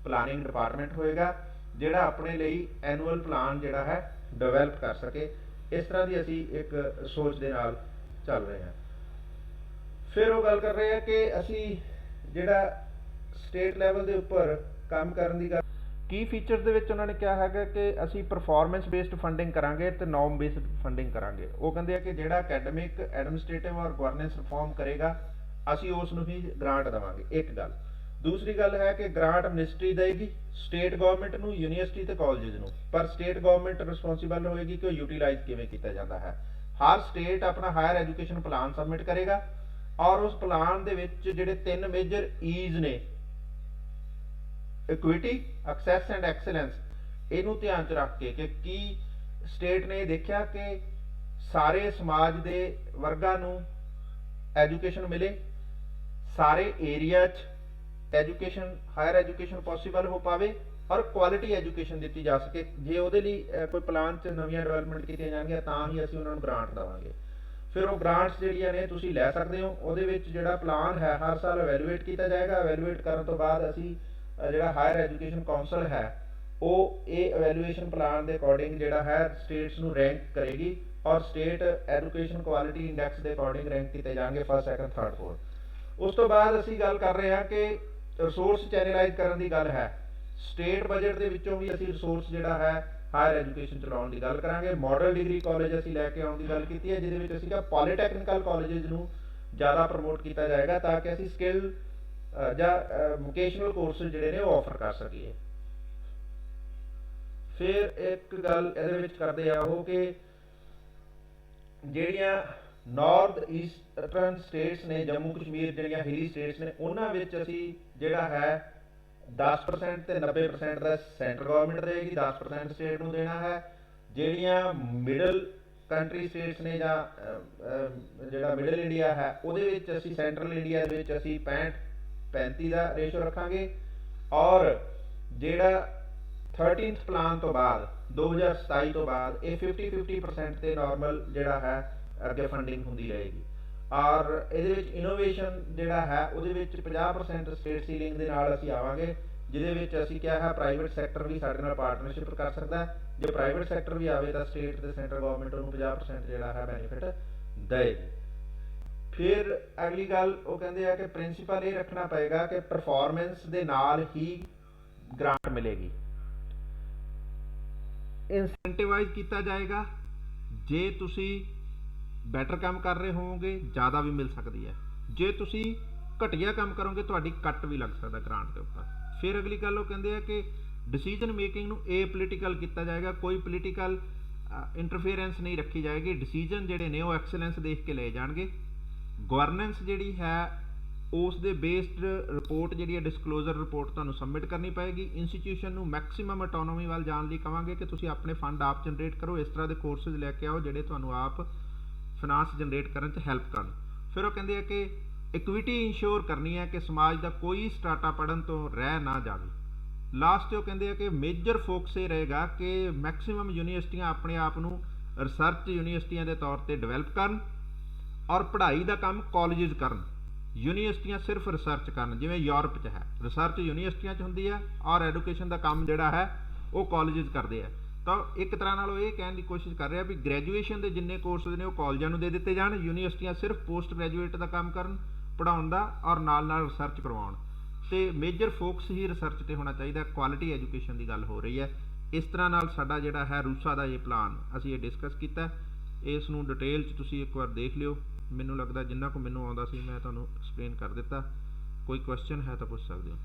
[SPEAKER 1] ਪਲਾਨਿੰਗ ਡਿਪਾਰਟਮੈਂਟ ਹੋਏਗਾ। ਜਿਹੜਾ ਆਪਣੇ ਲਈ ਐਨੂਅਲ ਪਲਾਨ ਜਿਹੜਾ ਹੈ ਡਿਵੈਲਪ ਕਰ ਸਕੇ। ਇਸ ਤਰ੍ਹਾਂ ਦੀ ਅਸੀਂ ਇੱਕ ਸੋਚ ਦੇ ਨਾਲ ਚੱਲ ਰਹੇ ਹਾਂ। ਫਿਰ ਉਹ ਗੱਲ ਕਰ ਰਹੇ ਆ ਕਿ ਅਸੀਂ ਜਿਹੜਾ ਸਟੇਟ ਲੈਵਲ ਦੇ ਉੱਪਰ ਕੰਮ ਕਰਨ ਦੀ ਗੱਲ, ਕੀ ਫੀਚਰਸ ਦੇ ਵਿੱਚ ਉਹਨਾਂ ਨੇ ਕਿਹਾ ਹੈਗਾ ਕਿ ਅਸੀਂ ਪਰਫਾਰਮੈਂਸ ਬੇਸਡ ਫੰਡਿੰਗ ਕਰਾਂਗੇ ਤੇ ਨੋਰਮ ਬੇਸਡ ਫੰਡਿੰਗ ਕਰਾਂਗੇ। ਉਹ ਕਹਿੰਦੇ ਆ ਕਿ ਜਿਹੜਾ ਐਕੈਡਮਿਕ ਐਡਮਿਨਿਸਟ੍ਰੇਟਿਵ ਔਰ ਗਵਰਨੈਂਸ ਰਿਫਾਰਮ ਕਰੇਗਾ ਅਸੀਂ ਉਸ ਨੂੰ ਹੀ ਗ੍ਰਾਂਟ ਦੇਵਾਂਗੇ, ਇੱਕ ਗੱਲ। ਦੂਸਰੀ ਗੱਲ ਹੈ ਕਿ ਗ੍ਰਾਂਟ ਮਿਨਿਸਟਰੀ ਦੇਗੀ ਸਟੇਟ ਗਵਰਨਮੈਂਟ ਨੂੰ, ਯੂਨੀਵਰਸਿਟੀ ਤੇ ਕਾਲਜਸ ਨੂੰ, ਪਰ ਸਟੇਟ ਗਵਰਨਮੈਂਟ ਰਿਸਪੌਂਸਿਬਲ ਹੋਏਗੀ ਕਿ ਉਹ ਯੂਟਿਲਾਈਜ਼ ਕਿਵੇਂ ਕੀਤਾ ਜਾਂਦਾ ਹੈ। ਹਰ ਸਟੇਟ ਆਪਣਾ ਹਾਇਰ ਐਜੂਕੇਸ਼ਨ ਪਲਾਨ ਸਬਮਿਟ ਕਰੇਗਾ ਔਰ ਉਸ ਪਲਾਨ ਦੇ ਵਿੱਚ ਜਿਹੜੇ 3 ਮੇਜਰ ਈਜ਼ ਨੇ, ਇਕੁਇਟੀ, ਐਕਸੈਸ ਐਂਡ ਐਕਸਲੈਂਸ, ਇਹਨੂੰ ਧਿਆਨ 'ਚ ਰੱਖ ਕੇ ਕਿ ਕੀ ਸਟੇਟ ਨੇ ਦੇਖਿਆ ਕਿ ਸਾਰੇ ਸਮਾਜ ਦੇ ਵਰਗਾਂ ਨੂੰ ਐਜੂਕੇਸ਼ਨ ਮਿਲੇ, ਸਾਰੇ ਏਰੀਆ 'ਚ ਐਜੂਕੇਸ਼ਨ, ਹਾਇਰ ਐਜੂਕੇਸ਼ਨ ਪੋਸੀਬਲ ਹੋ ਪਾਵੇ ਔਰ ਕੁਆਲਿਟੀ ਐਜੂਕੇਸ਼ਨ ਦਿੱਤੀ ਜਾ ਸਕੇ। ਜੇ ਉਹਦੇ ਲਈ ਕੋਈ ਪਲਾਨ 'ਚ ਨਵੀਆਂ ਡਿਵੈਲਪਮੈਂਟ ਕੀਤੀਆਂ ਜਾਣਗੀਆਂ ਤਾਂ ਹੀ ਅਸੀਂ ਉਹਨਾਂ ਨੂੰ ਗ੍ਰਾਂਟ ਦੇਵਾਂਗੇ। ਫਿਰ ਉਹ ਗ੍ਰਾਂਟਸ ਜਿਹੜੀਆਂ ਨੇ ਤੁਸੀਂ ਲੈ ਸਕਦੇ ਹੋ। ਉਹਦੇ ਵਿੱਚ ਜਿਹੜਾ ਪਲਾਨ ਹੈ ਹਰ ਸਾਲ ਇਵੈਲੂਏਟ ਕੀਤਾ ਜਾਏਗਾ। ਇਵੈਲੂਏਟ ਕਰਨ ਤੋਂ ਬਾਅਦ ਅਸੀਂ ਜਿਹੜਾ ਹਾਇਰ ਐਜੂਕੇਸ਼ਨ ਕਾਉਂਸਲ ਹੈ ਉਹ ਇਹ ਇਵੈਲੂਏਸ਼ਨ ਪਲਾਨ ਦੇ ਅਕੋਰਡਿੰਗ ਜਿਹੜਾ ਹੈ ਸਟੇਟਸ ਨੂੰ ਰੈਂਕ ਕਰੇਗੀ ਔਰ ਸਟੇਟ ਐਜੂਕੇਸ਼ਨ ਕੁਆਲਿਟੀ ਇੰਡੈਕਸ ਦੇ ਅਕੋਰਡਿੰਗ ਰੈਂਕ ਕੀਤੇ ਜਾਣਗੇ, ਫਸਟ, ਸੈਕੰਡ, ਥਰਡ, ਫੋਰਥ। ਉਸ ਤੋਂ ਬਾਅਦ ਅਸੀਂ ਗੱਲ ਕਰ ਰਹੇ ਹਾਂ ਕਿ ਰਿਸੋਰਸ ਚੈਨਲਾਈਜ਼ ਕਰਨ ਦੀ ਗੱਲ ਹੈ। ਸਟੇਟ ਬਜਟ ਦੇ ਵਿੱਚੋਂ ਵੀ ਅਸੀਂ ਰਿਸੋਰਸ ਜਿਹੜਾ ਹੈ ਹਾਇਰ ਐਜੂਕੇਸ਼ਨ ਚਲਾਉਣ ਦੀ ਗੱਲ ਕਰਾਂਗੇ। ਮਾਡਲ ਡਿਗਰੀ ਕਾਲਜ ਅਸੀਂ ਲੈ ਕੇ ਆਉਣ ਦੀ ਗੱਲ ਕੀਤੀ ਹੈ, ਜਿਹਦੇ ਵਿੱਚ ਅਸੀਂ ਕਿਹਾ ਪੋਲੀਟੈਕਨੀਕਲ ਕਾਲਜਸ ਨੂੰ ਜ਼ਿਆਦਾ ਪ੍ਰਮੋਟ ਕੀਤਾ ਜਾਏਗਾ ਤਾਂ ਕਿ ਅਸੀਂ ਸਕਿੱਲ ਜਾਂ ਵੋਕੇਸ਼ਨਲ ਕੋਰਸਿਸ ਜਿਹੜੇ ਨੇ ਉਹ ਆਫਰ ਕਰ ਸਕੀਏ। ਫਿਰ ਇੱਕ ਗੱਲ ਇਹਦੇ ਵਿੱਚ ਕਰਦੇ ਆ ਉਹ ਕਿ ਜਿਹੜੀਆਂ ਨਾਰਥ ਈਸਟਰਨ ਸਟੇਟਸ ਨੇ, ਜੰਮੂ ਕਸ਼ਮੀਰ ਜਿਹੜੀਆਂ ਹਿਲੀ ਸਟੇਟਸ ਨੇ, ਉਹਨਾਂ ਵਿੱਚ ਅਸੀਂ ਜਿਹੜਾ ਹੈ 10% ਤੇ 90% ਦਾ ਸੈਂਟਰ ਗਵਰਨਮੈਂਟ ਦੇਗੀ, 10% ਸਟੇਟ ਨੂੰ ਦੇਣਾ ਹੈ। ਜਿਹੜੀਆਂ ਮਿਡਲ ਕੰਟਰੀ ਸਟੇਟਸ ਨੇ ਜਾਂ ਜਿਹੜਾ ਮਿਡਲ ਇੰਡੀਆ ਹੈ ਉਹਦੇ ਵਿੱਚ ਅਸੀਂ, ਸੈਂਟਰਲ ਇੰਡੀਆ ਦੇ ਵਿੱਚ ਅਸੀਂ 65-35 ਦਾ ਰੇਸ਼ੋ ਰੱਖਾਂਗੇ ਔਰ ਜਿਹੜਾ 13th ਪਲਾਨ ਤੋਂ ਬਾਅਦ 2027 ਤੋਂ ਬਾਅਦ ਇਹ 50-50% ਤੇ ਨਾਰਮਲ ਜਿਹੜਾ ਹੈ ਅੱਗੇ ਫੰਡਿੰਗ ਹੁੰਦੀ ਰਹੇਗੀ। ਔਰ ਇਹਦੇ ਵਿੱਚ ਇਨੋਵੇਸ਼ਨ ਜਿਹੜਾ ਹੈ ਉਹਦੇ ਵਿੱਚ 50% ਸਟੇਟ ਸੀਲਿੰਗ ਦੇ ਨਾਲ ਅਸੀਂ ਆਵਾਂਗੇ, ਜਿਹਦੇ ਵਿੱਚ ਅਸੀਂ ਕਿਹਾ ਹੈ ਪ੍ਰਾਈਵੇਟ ਸੈਕਟਰ ਵੀ ਸਾਡੇ ਨਾਲ ਪਾਰਟਨਰਸ਼ਿਪ ਕਰ ਸਕਦਾ ਹੈ। ਜੇ ਪ੍ਰਾਈਵੇਟ ਸੈਕਟਰ ਵੀ ਆਵੇ ਤਾਂ ਸਟੇਟ ਤੇ ਸੈਂਟਰ ਗਵਰਨਮੈਂਟ ਨੂੰ 50% ਜਿਹੜਾ ਹੈ ਬੈਨੀਫਿਟ ਦੇਵੇਗੀ। ਫਿਰ ਅਗਲੀ ਗੱਲ ਉਹ ਕਹਿੰਦੇ ਆ ਕਿ ਪ੍ਰਿੰਸੀਪਲ ਇਹ ਰੱਖਣਾ ਪਏਗਾ ਕਿ ਪਰਫਾਰਮੈਂਸ ਦੇ ਨਾਲ ਹੀ ਗ੍ਰਾਂਟ ਮਿਲੇਗੀ। ਇਨਸੈਂਟੀਵਾਈਜ਼ ਕੀਤਾ ਜਾਏਗਾ, ਜੇ ਤੁਸੀਂ ਬੈਟਰ ਕੰਮ ਕਰ ਰਹੇ ਹੋਵੋਗੇ ਜ਼ਿਆਦਾ ਵੀ ਮਿਲ ਸਕਦੀ ਹੈ, ਜੇ ਤੁਸੀਂ ਘਟੀਆ ਕੰਮ ਕਰੋਗੇ ਤੁਹਾਡੀ ਕੱਟ ਵੀ ਲੱਗ ਸਕਦਾ ਗ੍ਰਾਂਟ ਦੇ ਉੱਪਰ। ਫਿਰ ਅਗਲੀ ਗੱਲ ਉਹ ਕਹਿੰਦੇ ਆ ਕਿ ਡਿਸੀਜਨ ਮੇਕਿੰਗ ਨੂੰ ਏਪੋਲੀਟੀਕਲ ਕੀਤਾ ਜਾਏਗਾ, ਕੋਈ ਪੋਲੀਟੀਕਲ ਇੰਟਰਫੇਰੈਂਸ ਨਹੀਂ ਰੱਖੀ ਜਾਏਗੀ। ਡਿਸੀਜਨ ਜਿਹੜੇ ਨੇ ਉਹ ਐਕਸਲੈਂਸ ਦੇਖ ਕੇ ਲਏ ਜਾਣਗੇ। ਗਵਰਨੈਂਸ ਜਿਹੜੀ ਹੈ ਉਸ ਦੇ ਬੇਸਡ ਰਿਪੋਰਟ ਜਿਹੜੀ ਹੈ ਡਿਸਕਲੋਜ਼ਰ ਰਿਪੋਰਟ ਤੁਹਾਨੂੰ ਸਬਮਿਟ ਕਰਨੀ ਪਏਗੀ। ਇੰਸਟੀਟਿਊਸ਼ਨ ਨੂੰ ਮੈਕਸਿਮਮ ਆਟੋਨੋਮੀ ਵੱਲ ਜਾਣ ਲਈ ਕਹਾਂਗੇ ਕਿ ਤੁਸੀਂ ਆਪਣੇ ਫੰਡ ਆਪ ਜਨਰੇਟ ਕਰੋ, ਇਸ ਤਰ੍ਹਾਂ ਦੇ ਕੋਰਸਿਸ ਲੈ ਕੇ ਆਓ ਜਿਹੜੇ ਤੁਹਾਨੂੰ ਆਪ ਫਾਈਨਾਂਸ ਜਨਰੇਟ ਕਰਨ 'ਚ ਹੈਲਪ ਕਰਨ। ਫਿਰ ਉਹ ਕਹਿੰਦੇ ਆ ਕਿ ਇਕੁਇਟੀ ਇੰਸ਼ੋਰ ਕਰਨੀ ਹੈ ਕਿ ਸਮਾਜ ਦਾ ਕੋਈ ਸਟਾਰਟਾ ਪੜ੍ਹਨ ਤੋਂ ਰਹਿ ਨਾ ਜਾਵੇ। ਲਾਸਟ 'ਤੇ ਉਹ ਕਹਿੰਦੇ ਆ ਕਿ ਮੇਜਰ ਫੋਕਸ ਇਹ ਰਹੇਗਾ ਕਿ ਮੈਕਸਿਮਮ ਯੂਨੀਵਰਸਿਟੀਆਂ ਆਪਣੇ ਆਪ ਨੂੰ ਰਿਸਰਚ ਯੂਨੀਵਰਸਿਟੀਆਂ ਦੇ ਤੌਰ 'ਤੇ ਡਿਵੈਲਪ ਕਰਨ ਔਰ ਪੜ੍ਹਾਈ ਦਾ ਕੰਮ ਕਾਲਜਸ ਕਰਨ, ਯੂਨੀਵਰਸਿਟੀਆਂ ਸਿਰਫ ਰਿਸਰਚ ਕਰਨ। ਜਿਵੇਂ ਯੂਰਪ 'ਚ ਹੈ ਰਿਸਰਚ ਯੂਨੀਵਰਸਿਟੀਆਂ 'ਚ ਹੁੰਦੀ ਹੈ ਔਰ ਐਜੂਕੇਸ਼ਨ ਦਾ ਕੰਮ ਜਿਹੜਾ ਹੈ ਉਹ ਕਾਲਜਸ ਕਰਦੇ ਆ। ਤਾਂ ਇੱਕ ਤਰ੍ਹਾਂ ਨਾਲ ਉਹ ਇਹ ਕਹਿਣ ਦੀ ਕੋਸ਼ਿਸ਼ ਕਰ ਰਿਹਾ ਵੀ ਗ੍ਰੈਜੂਏਸ਼ਨ ਦੇ ਜਿੰਨੇ ਕੋਰਸਿਸ ਨੇ ਉਹ ਕਾਲਜਾਂ ਨੂੰ ਦੇ ਦਿੱਤੇ ਜਾਣ, ਯੂਨੀਵਰਸਿਟੀਆਂ ਸਿਰਫ ਪੋਸਟ ਗ੍ਰੈਜੂਏਟ ਦਾ ਕੰਮ ਕਰਨ, ਪੜ੍ਹਾਉਣ ਦਾ ਔਰ ਨਾਲ ਨਾਲ ਰਿਸਰਚ ਕਰਵਾਉਣ, ਤੇ ਮੇਜਰ ਫੋਕਸ ਹੀ ਰਿਸਰਚ ਤੇ ਹੋਣਾ ਚਾਹੀਦਾ। ਕੁਆਲਿਟੀ ਐਜੂਕੇਸ਼ਨ ਦੀ ਗੱਲ ਹੋ ਰਹੀ ਹੈ। ਇਸ ਤਰ੍ਹਾਂ ਨਾਲ ਸਾਡਾ ਜਿਹੜਾ ਹੈ ਰੂਸਾ ਦਾ ਇਹ ਪਲਾਨ ਅਸੀਂ ਇਹ ਡਿਸਕਸ ਕੀਤਾ। ਇਸ ਨੂੰ ਡਿਟੇਲ 'ਚ ਤੁਸੀਂ ਇੱਕ ਵਾਰ ਦੇਖ ਲਿਓ। ਮੈਨੂੰ ਲੱਗਦਾ ਜਿੰਨਾ ਕੁ ਮੈਨੂੰ ਆਉਂਦਾ ਸੀ ਮੈਂ ਤੁਹਾਨੂੰ ਐਕਸਪਲੇਨ ਕਰ ਦਿੱਤਾ। ਕੋਈ ਕੁਐਸਚਨ ਹੈ ਤਾਂ ਪੁੱਛ ਸਕਦੇ ਹੋ।